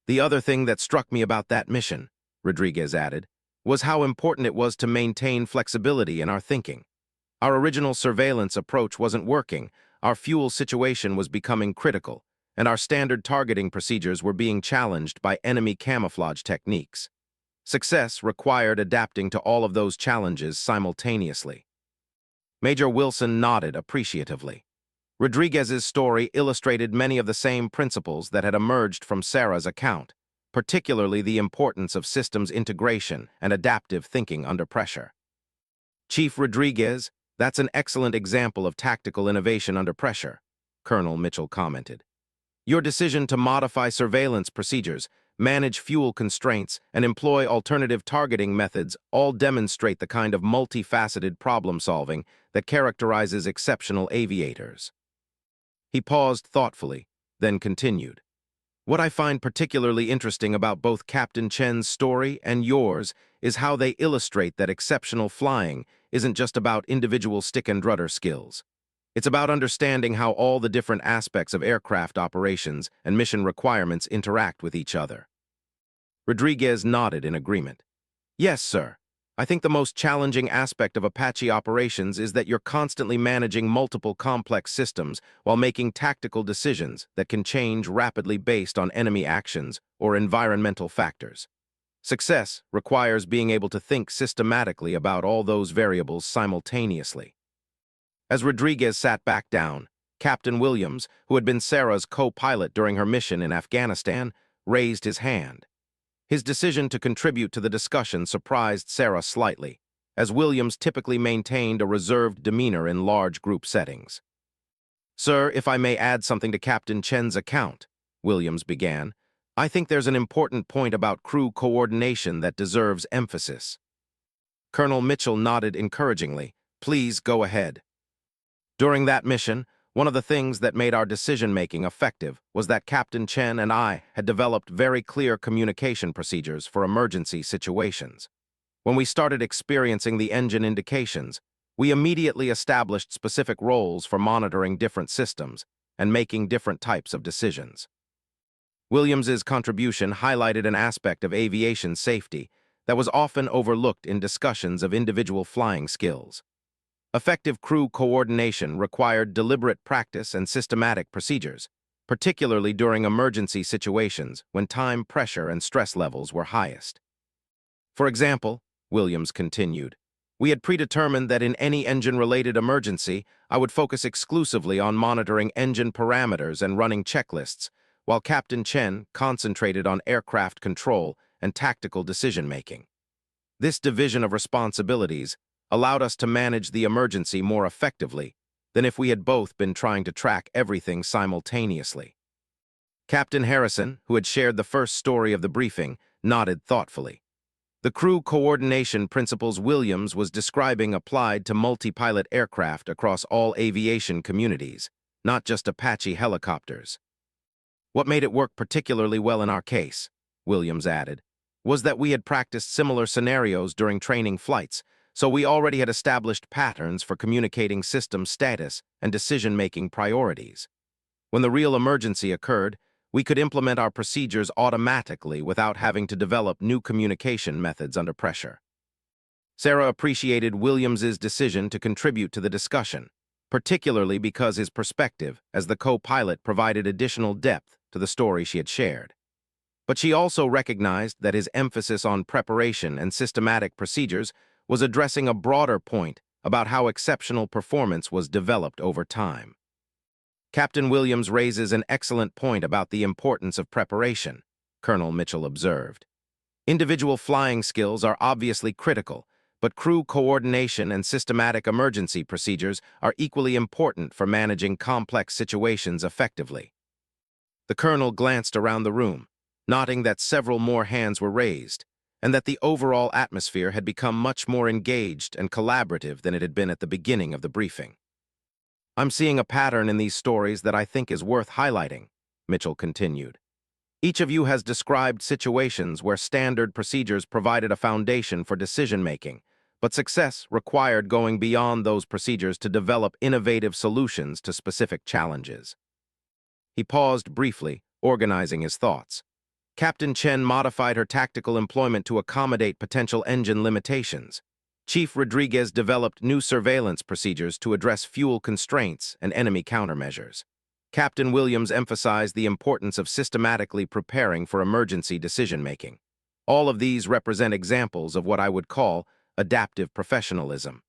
The other thing that struck me about that mission, Rodriguez added, was how important it was to maintain flexibility in our thinking. Our original surveillance approach wasn't working, our fuel situation was becoming critical, and our standard targeting procedures were being challenged by enemy camouflage techniques. Success required adapting to all of those challenges simultaneously. Major Wilson nodded appreciatively. Rodriguez's story illustrated many of the same principles that had emerged from Sarah's account, particularly the importance of systems integration and adaptive thinking under pressure. Chief Rodriguez, that's an excellent example of tactical innovation under pressure, Colonel Mitchell commented. Your decision to modify surveillance procedures, manage fuel constraints, and employ alternative targeting methods all demonstrate the kind of multifaceted problem-solving that characterizes exceptional aviators. He paused thoughtfully, then continued. What I find particularly interesting about both Captain Chen's story and yours is how they illustrate that exceptional flying isn't just about individual stick and rudder skills. It's about understanding how all the different aspects of aircraft operations and mission requirements interact with each other. Rodriguez nodded in agreement. Yes, sir. I think the most challenging aspect of Apache operations is that you're constantly managing multiple complex systems while making tactical decisions that can change rapidly based on enemy actions or environmental factors. Success requires being able to think systematically about all those variables simultaneously. As Rodriguez sat back down, Captain Williams, who had been Sarah's co-pilot during her mission in Afghanistan, raised his hand. His decision to contribute to the discussion surprised Sarah slightly, as Williams typically maintained a reserved demeanor in large group settings. Sir, if I may add something to Captain Chen's account, Williams began, I think there's an important point about crew coordination that deserves emphasis. Colonel Mitchell nodded encouragingly. Please go ahead. During that mission, one of the things that made our decision-making effective was that Captain Chen and I had developed very clear communication procedures for emergency situations. When we started experiencing the engine indications, we immediately established specific roles for monitoring different systems and making different types of decisions. Williams's contribution highlighted an aspect of aviation safety that was often overlooked in discussions of individual flying skills. Effective crew coordination required deliberate practice and systematic procedures, particularly during emergency situations when time pressure and stress levels were highest. For example, Williams continued, we had predetermined that in any engine-related emergency, I would focus exclusively on monitoring engine parameters and running checklists, while Captain Chen concentrated on aircraft control and tactical decision-making. This division of responsibilities allowed us to manage the emergency more effectively than if we had both been trying to track everything simultaneously. Captain Harrison, who had shared the first story of the briefing, nodded thoughtfully. The crew coordination principles Williams was describing applied to multi-pilot aircraft across all aviation communities, not just Apache helicopters. What made it work particularly well in our case, Williams added, was that we had practiced similar scenarios during training flights, so we already had established patterns for communicating system status and decision-making priorities. When the real emergency occurred, we could implement our procedures automatically without having to develop new communication methods under pressure. Sarah appreciated Williams's decision to contribute to the discussion, particularly because his perspective as the co-pilot provided additional depth to the story she had shared. But she also recognized that his emphasis on preparation and systematic procedures was addressing a broader point about how exceptional performance was developed over time. Captain Williams raises an excellent point about the importance of preparation, Colonel Mitchell observed. Individual flying skills are obviously critical, but crew coordination and systematic emergency procedures are equally important for managing complex situations effectively. The colonel glanced around the room, noting that several more hands were raised, and that the overall atmosphere had become much more engaged and collaborative than it had been at the beginning of the briefing. "I'm seeing a pattern in these stories that I think is worth highlighting," Mitchell continued. "Each of you has described situations where standard procedures provided a foundation for decision-making, but success required going beyond those procedures to develop innovative solutions to specific challenges." He paused briefly, organizing his thoughts. Captain Chen modified her tactical employment to accommodate potential engine limitations. Chief Rodriguez developed new surveillance procedures to address fuel constraints and enemy countermeasures. Captain Williams emphasized the importance of systematically preparing for emergency decision-making. All of these represent examples of what I would call adaptive professionalism.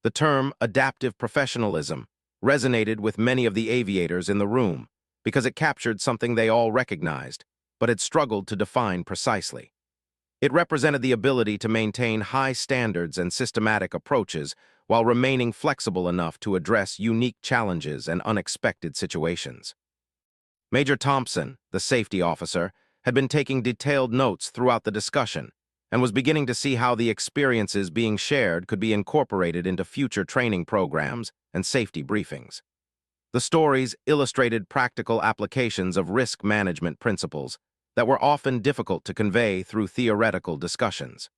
The term adaptive professionalism resonated with many of the aviators in the room because it captured something they all recognized, but had struggled to define precisely. It represented the ability to maintain high standards and systematic approaches while remaining flexible enough to address unique challenges and unexpected situations. Major Thompson, the safety officer, had been taking detailed notes throughout the discussion and was beginning to see how the experiences being shared could be incorporated into future training programs and safety briefings. The stories illustrated practical applications of risk management principles that were often difficult to convey through theoretical discussions.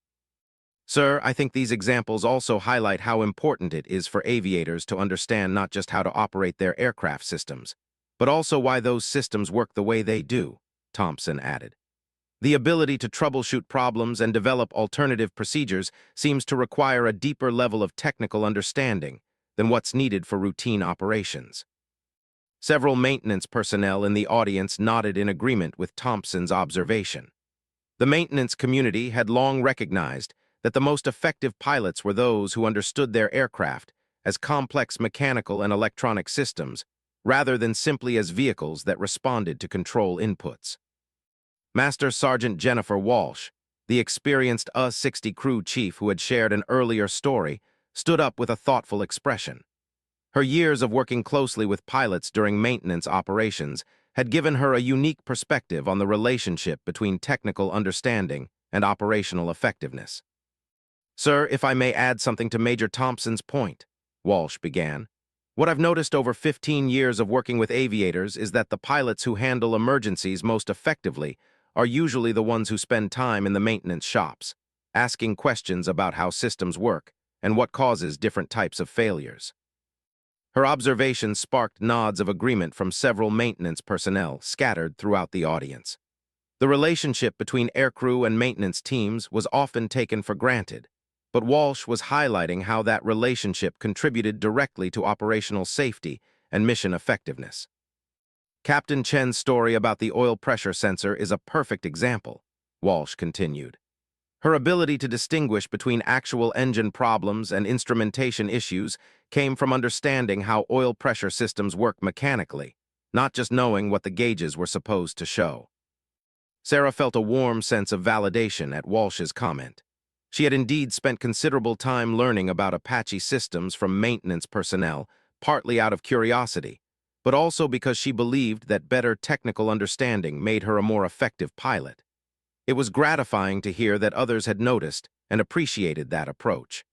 "Sir, I think these examples also highlight how important it is for aviators to understand not just how to operate their aircraft systems, but also why those systems work the way they do," Thompson added. "The ability to troubleshoot problems and develop alternative procedures seems to require a deeper level of technical understanding than what's needed for routine operations." Several maintenance personnel in the audience nodded in agreement with Thompson's observation. The maintenance community had long recognized that the most effective pilots were those who understood their aircraft as complex mechanical and electronic systems, rather than simply as vehicles that responded to control inputs. Master Sergeant Jennifer Walsh, the experienced U-60 crew chief who had shared an earlier story, stood up with a thoughtful expression. Her years of working closely with pilots during maintenance operations had given her a unique perspective on the relationship between technical understanding and operational effectiveness. "Sir, if I may add something to Major Thompson's point," Walsh began, "what I've noticed over 15 years of working with aviators is that the pilots who handle emergencies most effectively are usually the ones who spend time in the maintenance shops, asking questions about how systems work and what causes different types of failures." Her observations sparked nods of agreement from several maintenance personnel scattered throughout the audience. The relationship between aircrew and maintenance teams was often taken for granted, but Walsh was highlighting how that relationship contributed directly to operational safety and mission effectiveness. "Captain Chen's story about the oil pressure sensor is a perfect example," Walsh continued. Her ability to distinguish between actual engine problems and instrumentation issues came from understanding how oil pressure systems work mechanically, not just knowing what the gauges were supposed to show. Sarah felt a warm sense of validation at Walsh's comment. She had indeed spent considerable time learning about Apache systems from maintenance personnel, partly out of curiosity, but also because she believed that better technical understanding made her a more effective pilot. It was gratifying to hear that others had noticed and appreciated that approach.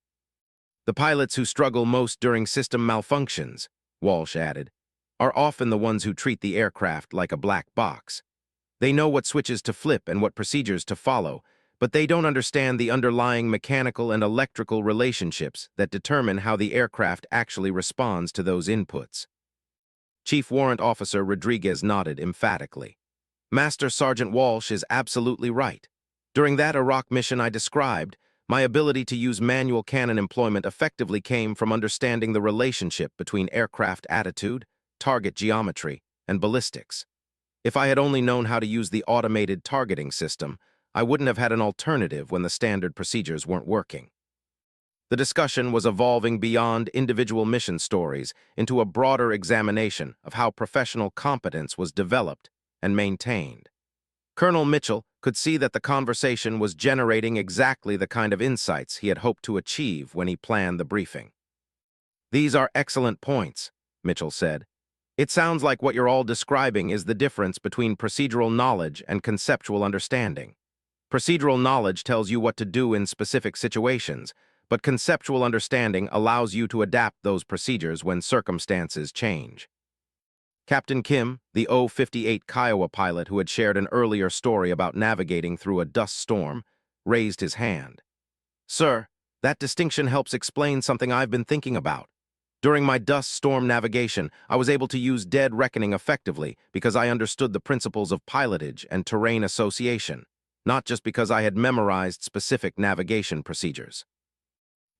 The pilots who struggle most during system malfunctions, Walsh added, are often the ones who treat the aircraft like a black box. They know what switches to flip and what procedures to follow, but they don't understand the underlying mechanical and electrical relationships that determine how the aircraft actually responds to those inputs. Chief Warrant Officer Rodriguez nodded emphatically. Master Sergeant Walsh is absolutely right. During that Iraq mission I described, my ability to use manual cannon employment effectively came from understanding the relationship between aircraft attitude, target geometry, and ballistics. If I had only known how to use the automated targeting system, I wouldn't have had an alternative when the standard procedures weren't working. The discussion was evolving beyond individual mission stories into a broader examination of how professional competence was developed and maintained. Colonel Mitchell could see that the conversation was generating exactly the kind of insights he had hoped to achieve when he planned the briefing. "These are excellent points," Mitchell said. "It sounds like what you're all describing is the difference between procedural knowledge and conceptual understanding. Procedural knowledge tells you what to do in specific situations, but conceptual understanding allows you to adapt those procedures when circumstances change." Captain Kim, the O-58 Kiowa pilot who had shared an earlier story about navigating through a dust storm, raised his hand. "Sir, that distinction helps explain something I've been thinking about. During my dust storm navigation, I was able to use dead reckoning effectively because I understood the principles of pilotage and terrain association, not just because I had memorized specific navigation procedures."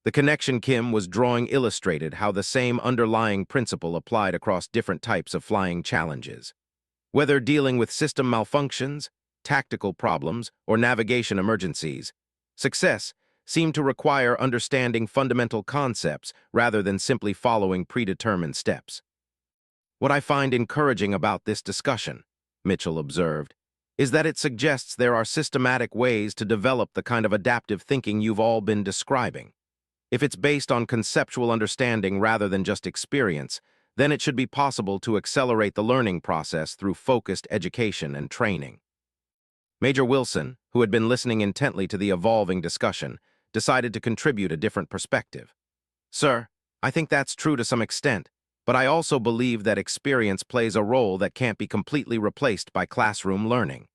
The connection Kim was drawing illustrated how the same underlying principle applied across different types of flying challenges. Whether dealing with system malfunctions, tactical problems, or navigation emergencies, success seemed to require understanding fundamental concepts rather than simply following predetermined steps. "What I find encouraging about this discussion," Mitchell observed, "is that it suggests there are systematic ways to develop the kind of adaptive thinking you've all been describing. If it's based on conceptual understanding rather than just experience, then it should be possible to accelerate the learning process through focused education and training." Major Wilson, who had been listening intently to the evolving discussion, decided to contribute a different perspective. "Sir, I think that's true to some extent, but I also believe that experience plays a role that can't be completely replaced by classroom learning.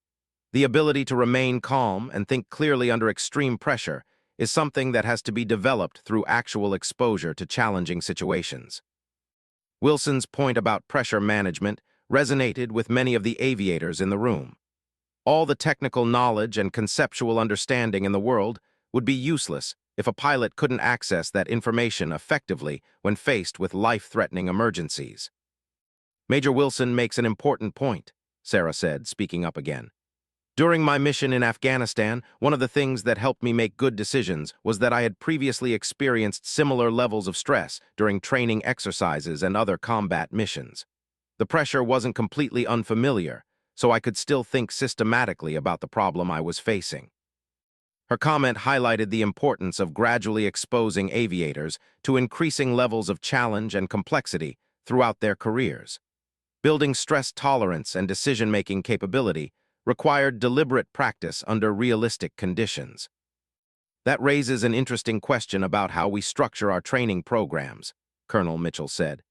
The ability to remain calm and think clearly under extreme pressure is something that has to be developed through actual exposure to challenging situations." Wilson's point about pressure management resonated with many of the aviators in the room. All the technical knowledge and conceptual understanding in the world would be useless if a pilot couldn't access that information effectively when faced with life-threatening emergencies. "Major Wilson makes an important point," Sarah said, speaking up again. "During my mission in Afghanistan, one of the things that helped me make good decisions was that I had previously experienced similar levels of stress during training exercises and other combat missions. The pressure wasn't completely unfamiliar, so I could still think systematically about the problem I was facing." Her comment highlighted the importance of gradually exposing aviators to increasing levels of challenge and complexity throughout their careers. Building stress tolerance and decision-making capability required deliberate practice under realistic conditions. "That raises an interesting question about how we structure our training programs," Colonel Mitchell said.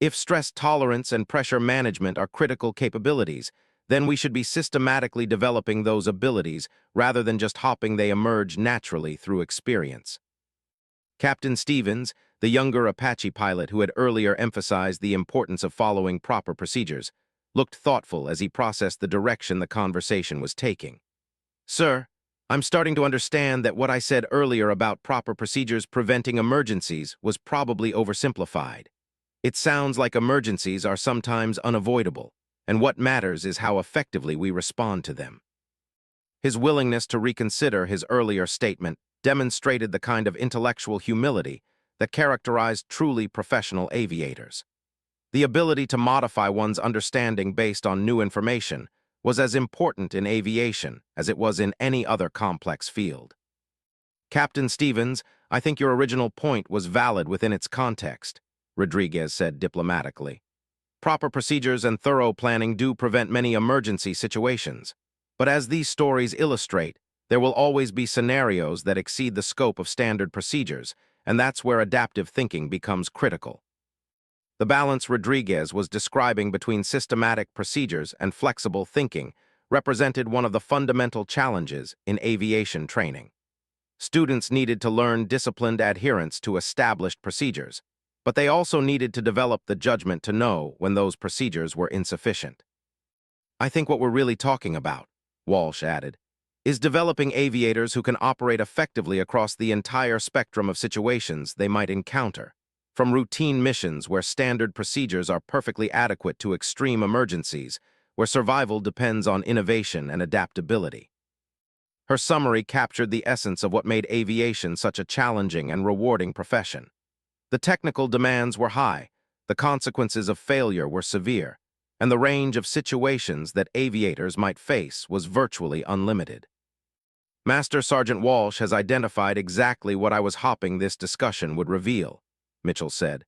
"If stress tolerance and pressure management are critical capabilities, then we should be systematically developing those abilities rather than just hoping they emerge naturally through experience." Captain Stevens, the younger Apache pilot who had earlier emphasized the importance of following proper procedures, looked thoughtful as he processed the direction the conversation was taking. "Sir, I'm starting to understand that what I said earlier about proper procedures preventing emergencies was probably oversimplified. It sounds like emergencies are sometimes unavoidable, and what matters is how effectively we respond to them." His willingness to reconsider his earlier statement demonstrated the kind of intellectual humility that characterized truly professional aviators. The ability to modify one's understanding based on new information was as important in aviation as it was in any other complex field. "Captain Stevens, I think your original point was valid within its context," Rodriguez said diplomatically. Proper procedures and thorough planning do prevent many emergency situations. But as these stories illustrate, there will always be scenarios that exceed the scope of standard procedures, and that's where adaptive thinking becomes critical. The balance Rodriguez was describing between systematic procedures and flexible thinking represented one of the fundamental challenges in aviation training. Students needed to learn disciplined adherence to established procedures, but they also needed to develop the judgment to know when those procedures were insufficient. I think what we're really talking about, Walsh added, is developing aviators who can operate effectively across the entire spectrum of situations they might encounter, from routine missions where standard procedures are perfectly adequate to extreme emergencies, where survival depends on innovation and adaptability. Her summary captured the essence of what made aviation such a challenging and rewarding profession. The technical demands were high, the consequences of failure were severe, and the range of situations that aviators might face was virtually unlimited. Master Sergeant Walsh has identified exactly what I was hoping this discussion would reveal, Mitchell said.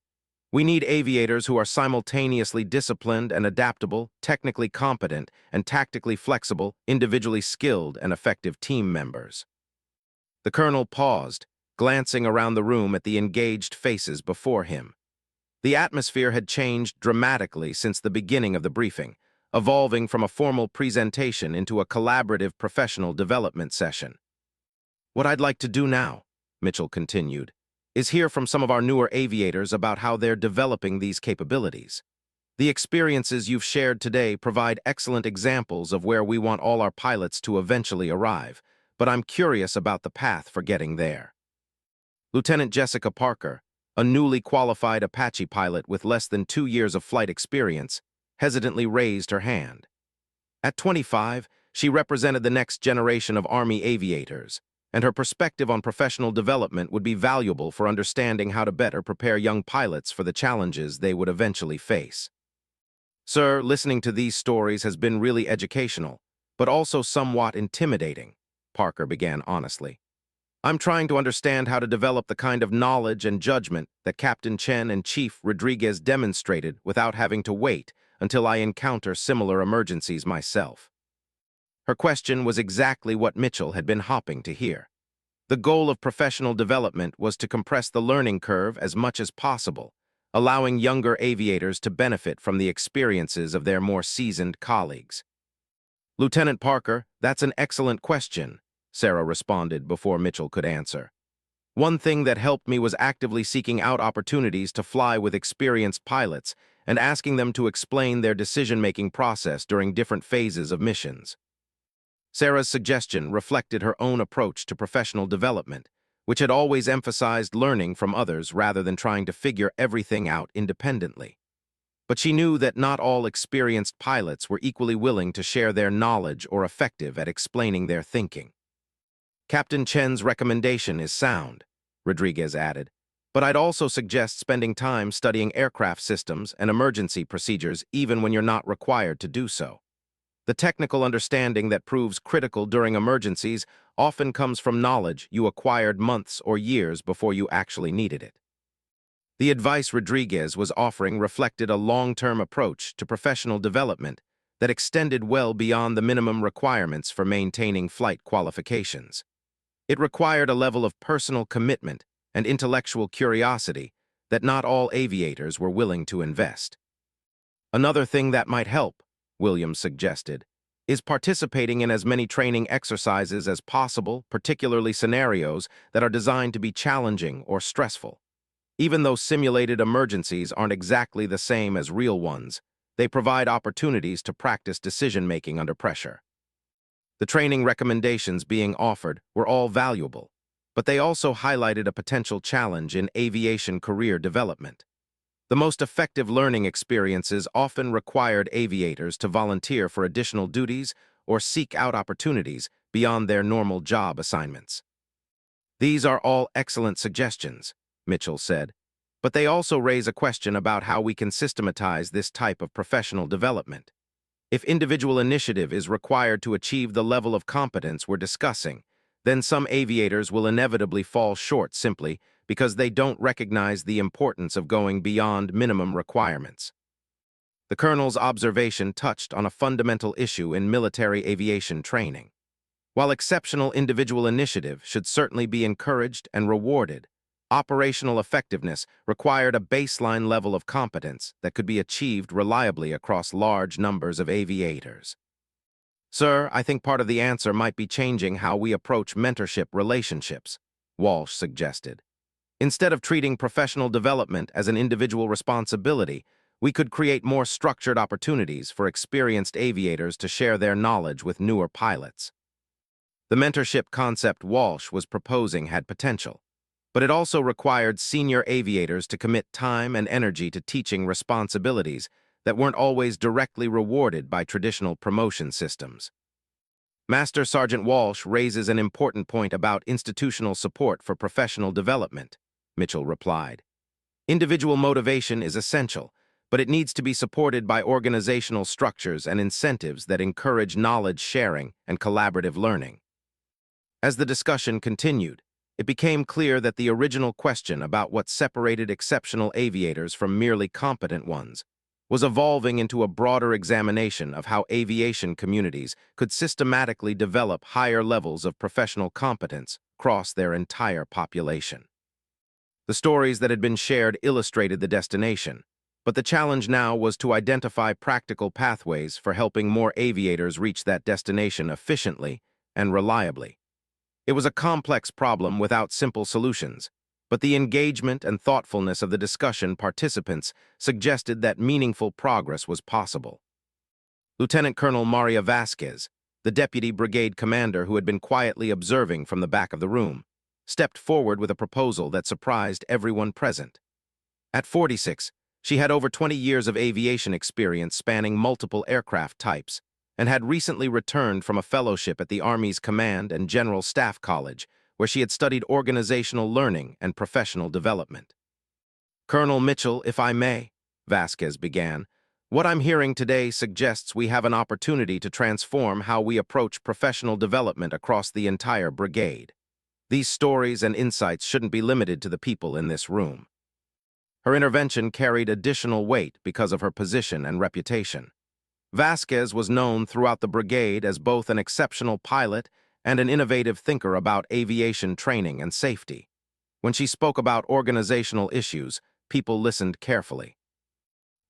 We need aviators who are simultaneously disciplined and adaptable, technically competent, and tactically flexible, individually skilled and effective team members. The colonel paused, glancing around the room at the engaged faces before him. The atmosphere had changed dramatically since the beginning of the briefing, evolving from a formal presentation into a collaborative professional development session. What I'd like to do now, Mitchell continued, is hear from some of our newer aviators about how they're developing these capabilities. The experiences you've shared today provide excellent examples of where we want all our pilots to eventually arrive, but I'm curious about the path for getting there. Lieutenant Jessica Parker, a newly qualified Apache pilot with less than 2 years of flight experience, hesitantly raised her hand. At 25, she represented the next generation of Army aviators, and her perspective on professional development would be valuable for understanding how to better prepare young pilots for the challenges they would eventually face. Sir, listening to these stories has been really educational, but also somewhat intimidating, Parker began honestly. I'm trying to understand how to develop the kind of knowledge and judgment that Captain Chen and Chief Rodriguez demonstrated without having to wait until I encounter similar emergencies myself. Her question was exactly what Mitchell had been hoping to hear. The goal of professional development was to compress the learning curve as much as possible, allowing younger aviators to benefit from the experiences of their more seasoned colleagues. Lieutenant Parker, that's an excellent question, Sarah responded before Mitchell could answer. One thing that helped me was actively seeking out opportunities to fly with experienced pilots and asking them to explain their decision-making process during different phases of missions. Sarah's suggestion reflected her own approach to professional development, which had always emphasized learning from others rather than trying to figure everything out independently. But she knew that not all experienced pilots were equally willing to share their knowledge or effective at explaining their thinking. Captain Chen's recommendation is sound, Rodriguez added, but I'd also suggest spending time studying aircraft systems and emergency procedures even when you're not required to do so. The technical understanding that proves critical during emergencies often comes from knowledge you acquired months or years before you actually needed it. The advice Rodriguez was offering reflected a long-term approach to professional development that extended well beyond the minimum requirements for maintaining flight qualifications. It required a level of personal commitment and intellectual curiosity that not all aviators were willing to invest. Another thing that might help, Williams suggested, is participating in as many training exercises as possible, particularly scenarios that are designed to be challenging or stressful. Even though simulated emergencies aren't exactly the same as real ones, they provide opportunities to practice decision-making under pressure. The training recommendations being offered were all valuable, but they also highlighted a potential challenge in aviation career development. The most effective learning experiences often required aviators to volunteer for additional duties or seek out opportunities beyond their normal job assignments. These are all excellent suggestions, Mitchell said, but they also raise a question about how we can systematize this type of professional development. If individual initiative is required to achieve the level of competence we're discussing, then some aviators will inevitably fall short simply because they don't recognize the importance of going beyond minimum requirements. The colonel's observation touched on a fundamental issue in military aviation training. While exceptional individual initiative should certainly be encouraged and rewarded, operational effectiveness required a baseline level of competence that could be achieved reliably across large numbers of aviators. Sir, I think part of the answer might be changing how we approach mentorship relationships, Walsh suggested. Instead of treating professional development as an individual responsibility, we could create more structured opportunities for experienced aviators to share their knowledge with newer pilots. The mentorship concept Walsh was proposing had potential, but it also required senior aviators to commit time and energy to teaching responsibilities that weren't always directly rewarded by traditional promotion systems. Master Sergeant Walsh raises an important point about institutional support for professional development, Mitchell replied. Individual motivation is essential, but it needs to be supported by organizational structures and incentives that encourage knowledge sharing and collaborative learning. As the discussion continued, it became clear that the original question about what separated exceptional aviators from merely competent ones was evolving into a broader examination of how aviation communities could systematically develop higher levels of professional competence across their entire population. The stories that had been shared illustrated the destination, but the challenge now was to identify practical pathways for helping more aviators reach that destination efficiently and reliably. It was a complex problem without simple solutions, but the engagement and thoughtfulness of the discussion participants suggested that meaningful progress was possible. Lieutenant Colonel Maria Vasquez, the deputy brigade commander who had been quietly observing from the back of the room, stepped forward with a proposal that surprised everyone present. At 46, she had over 20 years of aviation experience spanning multiple aircraft types and had recently returned from a fellowship at the Army's Command and General Staff College, where she had studied organizational learning and professional development. Colonel Mitchell, if I may, Vasquez began, what I'm hearing today suggests we have an opportunity to transform how we approach professional development across the entire brigade. These stories and insights shouldn't be limited to the people in this room. Her intervention carried additional weight because of her position and reputation. Vasquez was known throughout the brigade as both an exceptional pilot and an innovative thinker about aviation training and safety. When she spoke about organizational issues, people listened carefully.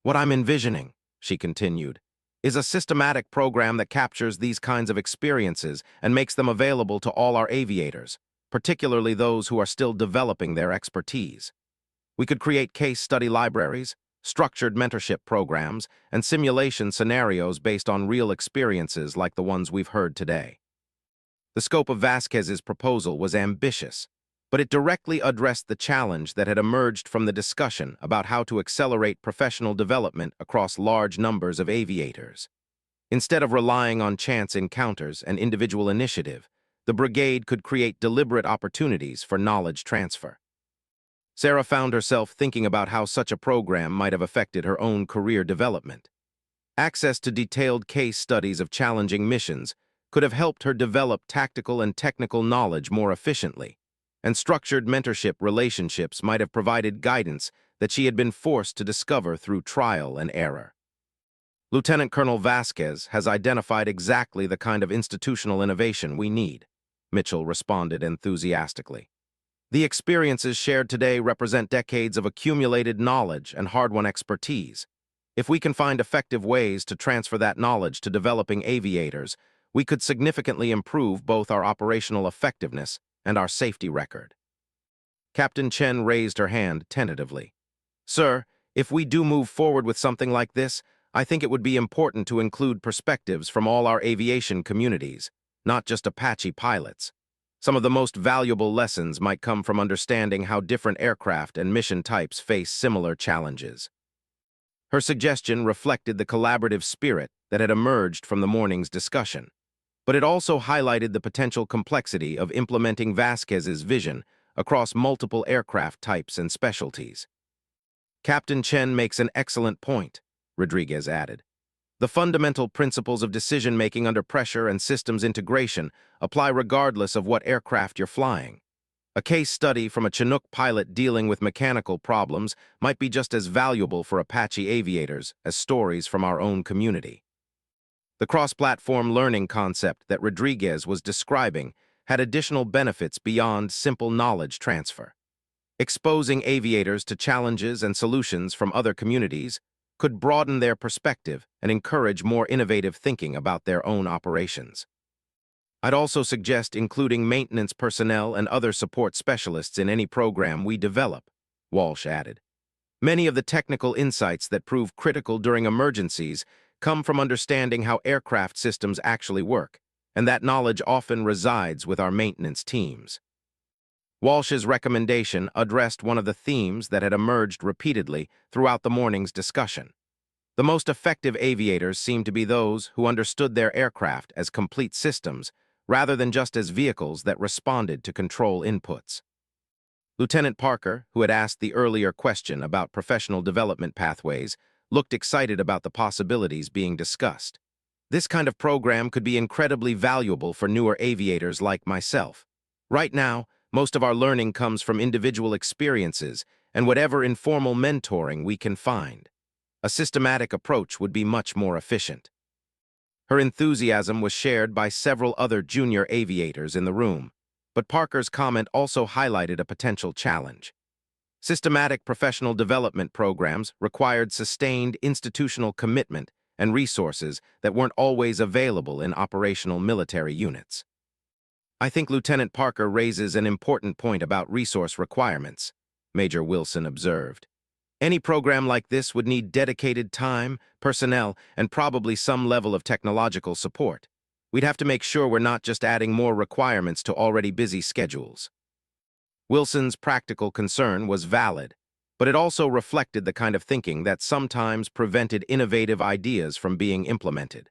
What I'm envisioning, she continued, is a systematic program that captures these kinds of experiences and makes them available to all our aviators, particularly those who are still developing their expertise. We could create case study libraries, structured mentorship programs, and simulation scenarios based on real experiences like the ones we've heard today. The scope of Vasquez's proposal was ambitious, but it directly addressed the challenge that had emerged from the discussion about how to accelerate professional development across large numbers of aviators. Instead of relying on chance encounters and individual initiative, the brigade could create deliberate opportunities for knowledge transfer. Sarah found herself thinking about how such a program might have affected her own career development. Access to detailed case studies of challenging missions could have helped her develop tactical and technical knowledge more efficiently, and structured mentorship relationships might have provided guidance that she had been forced to discover through trial and error. Lieutenant Colonel Vasquez has identified exactly the kind of institutional innovation we need, Mitchell responded enthusiastically. The experiences shared today represent decades of accumulated knowledge and hard-won expertise. If we can find effective ways to transfer that knowledge to developing aviators, we could significantly improve both our operational effectiveness and our safety record. Captain Chen raised her hand tentatively. Sir, if we do move forward with something like this, I think it would be important to include perspectives from all our aviation communities, not just Apache pilots. Some of the most valuable lessons might come from understanding how different aircraft and mission types face similar challenges. Her suggestion reflected the collaborative spirit that had emerged from the morning's discussion, but it also highlighted the potential complexity of implementing Vasquez's vision across multiple aircraft types and specialties. Captain Chen makes an excellent point, Rodriguez added. The fundamental principles of decision-making under pressure and systems integration apply regardless of what aircraft you're flying. A case study from a Chinook pilot dealing with mechanical problems might be just as valuable for Apache Aviators as stories from our own community. The cross-platform learning concept that Rodriguez was describing had additional benefits beyond simple knowledge transfer. Exposing aviators to challenges and solutions from other communities could broaden their perspective and encourage more innovative thinking about their own operations. I'd also suggest including maintenance personnel and other support specialists in any program we develop, Walsh added. Many of the technical insights that prove critical during emergencies come from understanding how aircraft systems actually work, and that knowledge often resides with our maintenance teams. Walsh's recommendation addressed one of the themes that had emerged repeatedly throughout the morning's discussion. The most effective aviators seemed to be those who understood their aircraft as complete systems rather than just as vehicles that responded to control inputs. Lieutenant Parker, who had asked the earlier question about professional development pathways, looked excited about the possibilities being discussed. This kind of program could be incredibly valuable for newer aviators like myself. Right now, most of our learning comes from individual experiences and whatever informal mentoring we can find. A systematic approach would be much more efficient. Her enthusiasm was shared by several other junior aviators in the room, but Parker's comment also highlighted a potential challenge. Systematic professional development programs required sustained institutional commitment and resources that weren't always available in operational military units. I think Lieutenant Parker raises an important point about resource requirements, Major Wilson observed. Any program like this would need dedicated time, personnel, and probably some level of technological support. We'd have to make sure we're not just adding more requirements to already busy schedules. Wilson's practical concern was valid, but it also reflected the kind of thinking that sometimes prevented innovative ideas from being implemented.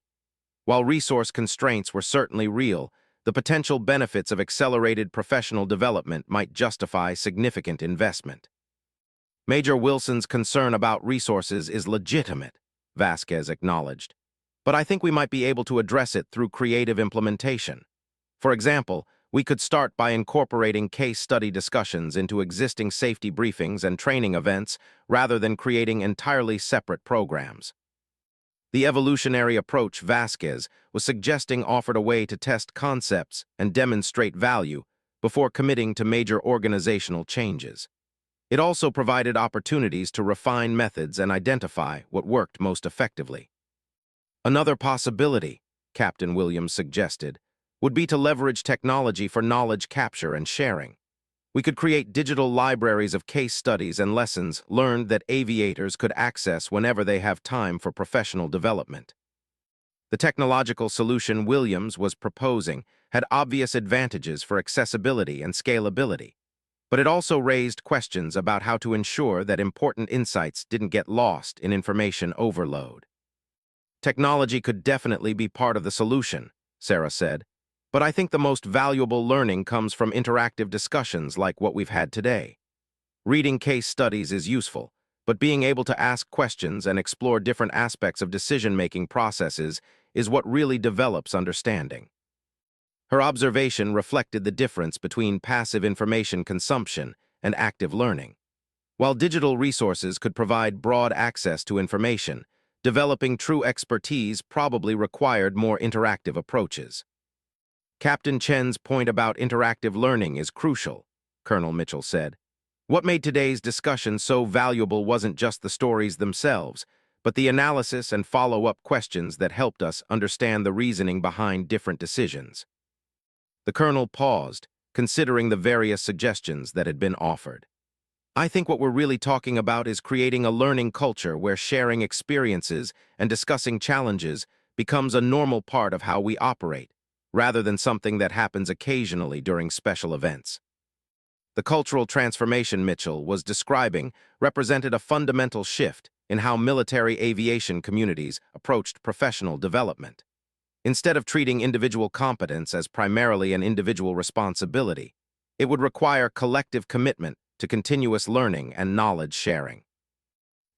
While resource constraints were certainly real, the potential benefits of accelerated professional development might justify significant investment. Major Wilson's concern about resources is legitimate, Vasquez acknowledged, but I think we might be able to address it through creative implementation. For example, we could start by incorporating case study discussions into existing safety briefings and training events rather than creating entirely separate programs. The evolutionary approach Vasquez was suggesting offered a way to test concepts and demonstrate value before committing to major organizational changes. It also provided opportunities to refine methods and identify what worked most effectively. Another possibility, Captain Williams suggested, would be to leverage technology for knowledge capture and sharing. We could create digital libraries of case studies and lessons learned that aviators could access whenever they have time for professional development. The technological solution Williams was proposing had obvious advantages for accessibility and scalability, but it also raised questions about how to ensure that important insights didn't get lost in information overload. Technology could definitely be part of the solution, Sarah said, but I think the most valuable learning comes from interactive discussions like what we've had today. Reading case studies is useful, but being able to ask questions and explore different aspects of decision-making processes is what really develops understanding. Her observation reflected the difference between passive information consumption and active learning. While digital resources could provide broad access to information, developing true expertise probably required more interactive approaches. Captain Chen's point about interactive learning is crucial, Colonel Mitchell said. What made today's discussion so valuable wasn't just the stories themselves, but the analysis and follow-up questions that helped us understand the reasoning behind different decisions. The colonel paused, considering the various suggestions that had been offered. I think what we're really talking about is creating a learning culture where sharing experiences and discussing challenges becomes a normal part of how we operate, rather than something that happens occasionally during special events. The cultural transformation Mitchell was describing represented a fundamental shift in how military aviation communities approached professional development. Instead of treating individual competence as primarily an individual responsibility, it would require collective commitment to continuous learning and knowledge sharing.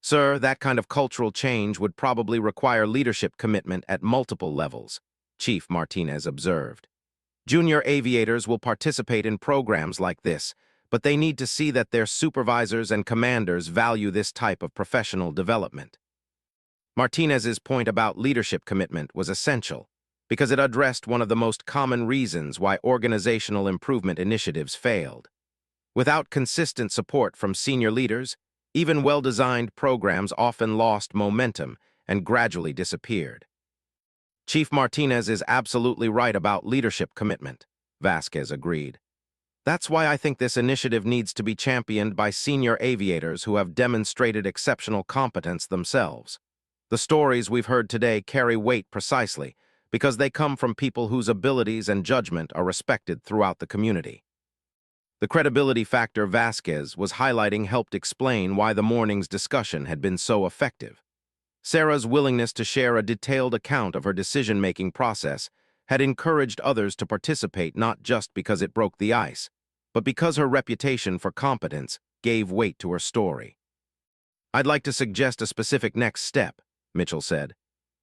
Sir, that kind of cultural change would probably require leadership commitment at multiple levels, Chief Martinez observed. Junior aviators will participate in programs like this, but they need to see that their supervisors and commanders value this type of professional development. Martinez's point about leadership commitment was essential because it addressed one of the most common reasons why organizational improvement initiatives failed. Without consistent support from senior leaders, even well-designed programs often lost momentum and gradually disappeared. Chief Martinez is absolutely right about leadership commitment, Vasquez agreed. That's why I think this initiative needs to be championed by senior aviators who have demonstrated exceptional competence themselves. The stories we've heard today carry weight precisely because they come from people whose abilities and judgment are respected throughout the community. The credibility factor Vasquez was highlighting helped explain why the morning's discussion had been so effective. Sarah's willingness to share a detailed account of her decision-making process had encouraged others to participate not just because it broke the ice, but because her reputation for competence gave weight to her story. "I'd like to suggest a specific next step," Mitchell said.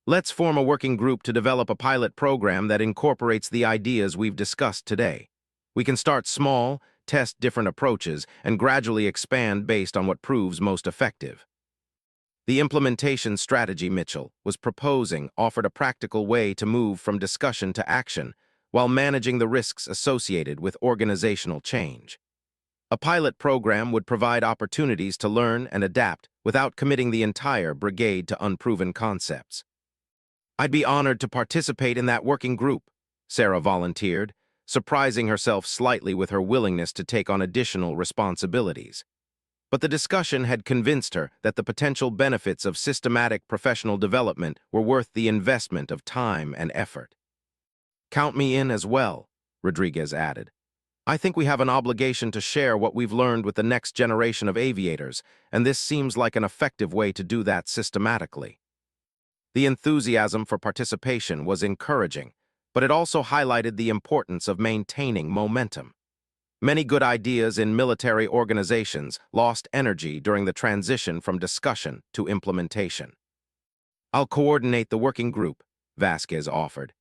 "Let's form a working group to develop a pilot program that incorporates the ideas we've discussed today. We can start small, test different approaches, and gradually expand based on what proves most effective." The implementation strategy Mitchell was proposing offered a practical way to move from discussion to action while managing the risks associated with organizational change. A pilot program would provide opportunities to learn and adapt without committing the entire brigade to unproven concepts. "I'd be honored to participate in that working group," Sarah volunteered, surprising herself slightly with her willingness to take on additional responsibilities. But the discussion had convinced her that the potential benefits of systematic professional development were worth the investment of time and effort. "Count me in as well," Rodriguez added. "I think we have an obligation to share what we've learned with the next generation of aviators, and this seems like an effective way to do that systematically." The enthusiasm for participation was encouraging, but it also highlighted the importance of maintaining momentum. Many good ideas in military organizations lost energy during the transition from discussion to implementation. "I'll coordinate the working group," Vasquez offered.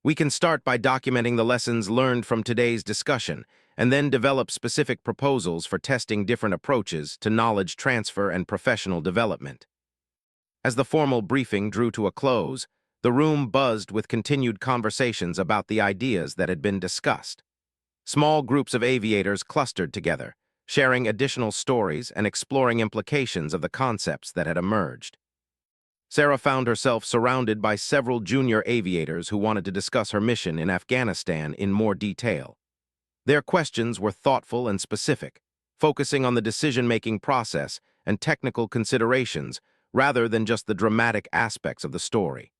"We can start by documenting the lessons learned from today's discussion and then develop specific proposals for testing different approaches to knowledge transfer and professional development." As the formal briefing drew to a close, the room buzzed with continued conversations about the ideas that had been discussed. Small groups of aviators clustered together, sharing additional stories and exploring implications of the concepts that had emerged. Sarah found herself surrounded by several junior aviators who wanted to discuss her mission in Afghanistan in more detail. Their questions were thoughtful and specific, focusing on the decision-making process and technical considerations rather than just the dramatic aspects of the story.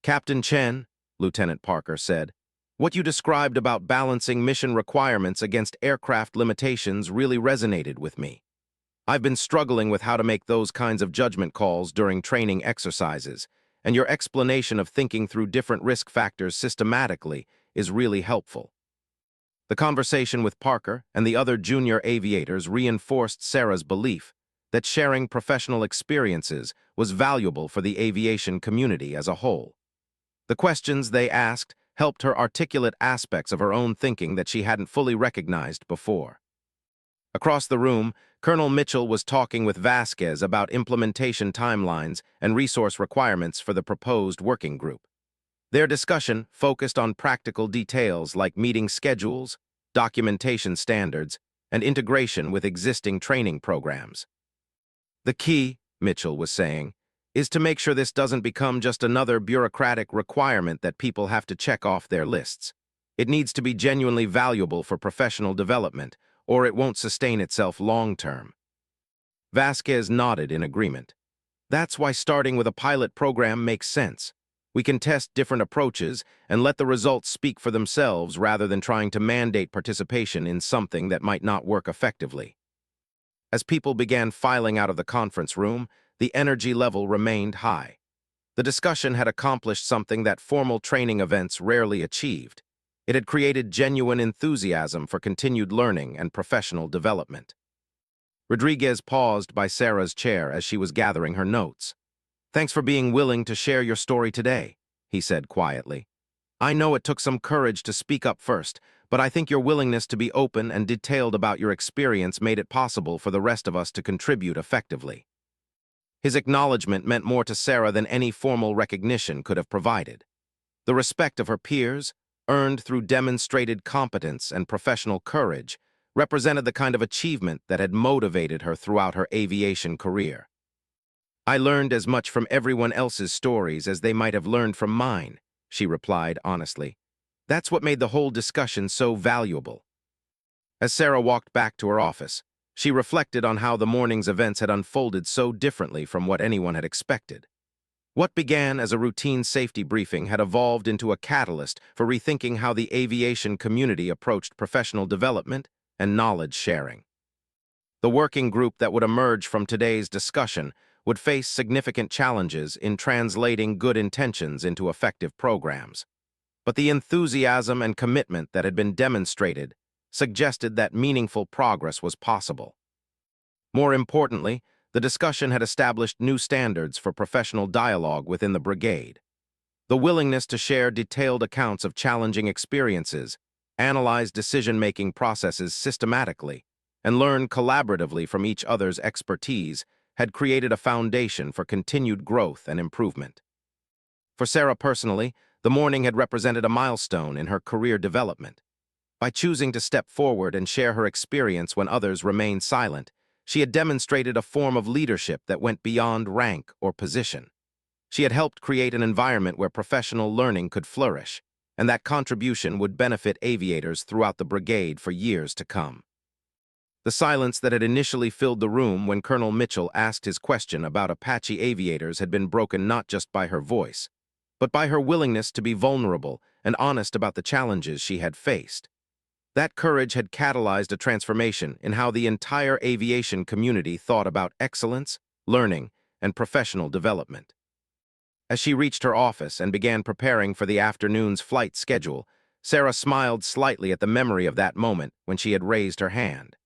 "Captain Chen," Lieutenant Parker said, "what you described about balancing mission requirements against aircraft limitations really resonated with me. I've been struggling with how to make those kinds of judgment calls during training exercises, and your explanation of thinking through different risk factors systematically is really helpful." The conversation with Parker and the other junior aviators reinforced Sarah's belief that sharing professional experiences was valuable for the aviation community as a whole. The questions they asked helped her articulate aspects of her own thinking that she hadn't fully recognized before. Across the room, Colonel Mitchell was talking with Vasquez about implementation timelines and resource requirements for the proposed working group. Their discussion focused on practical details like meeting schedules, documentation standards, and integration with existing training programs. "The key," Mitchell was saying, "is to make sure this doesn't become just another bureaucratic requirement that people have to check off their lists. It needs to be genuinely valuable for professional development, or it won't sustain itself long-term." Vasquez nodded in agreement. "That's why starting with a pilot program makes sense. We can test different approaches and let the results speak for themselves rather than trying to mandate participation in something that might not work effectively." As people began filing out of the conference room, the energy level remained high. The discussion had accomplished something that formal training events rarely achieved. It had created genuine enthusiasm for continued learning and professional development. Rodriguez paused by Sarah's chair as she was gathering her notes. "Thanks for being willing to share your story today," he said quietly. I know it took some courage to speak up first, but I think your willingness to be open and detailed about your experience made it possible for the rest of us to contribute effectively. His acknowledgement meant more to Sarah than any formal recognition could have provided. The respect of her peers, earned through demonstrated competence and professional courage, represented the kind of achievement that had motivated her throughout her aviation career. I learned as much from everyone else's stories as they might have learned from mine, she replied honestly. That's what made the whole discussion so valuable. As Sarah walked back to her office, she reflected on how the morning's events had unfolded so differently from what anyone had expected. What began as a routine safety briefing had evolved into a catalyst for rethinking how the aviation community approached professional development and knowledge sharing. The working group that would emerge from today's discussion would face significant challenges in translating good intentions into effective programs. But the enthusiasm and commitment that had been demonstrated suggested that meaningful progress was possible. More importantly, the discussion had established new standards for professional dialogue within the brigade. The willingness to share detailed accounts of challenging experiences, analyze decision-making processes systematically, and learn collaboratively from each other's expertise had created a foundation for continued growth and improvement. For Sarah personally, the morning had represented a milestone in her career development. By choosing to step forward and share her experience when others remained silent, she had demonstrated a form of leadership that went beyond rank or position. She had helped create an environment where professional learning could flourish, and that contribution would benefit aviators throughout the brigade for years to come. The silence that had initially filled the room when Colonel Mitchell asked his question about Apache Aviators had been broken not just by her voice, but by her willingness to be vulnerable and honest about the challenges she had faced. That courage had catalyzed a transformation in how the entire aviation community thought about excellence, learning, and professional development. As she reached her office and began preparing for the afternoon's flight schedule, Sarah smiled slightly at the memory of that moment when she had raised her hand.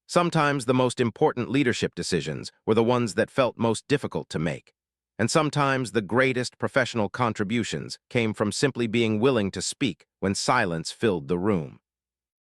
Sometimes the most important leadership decisions were the ones that felt most difficult to make, and sometimes the greatest professional contributions came from simply being willing to speak when silence filled the room.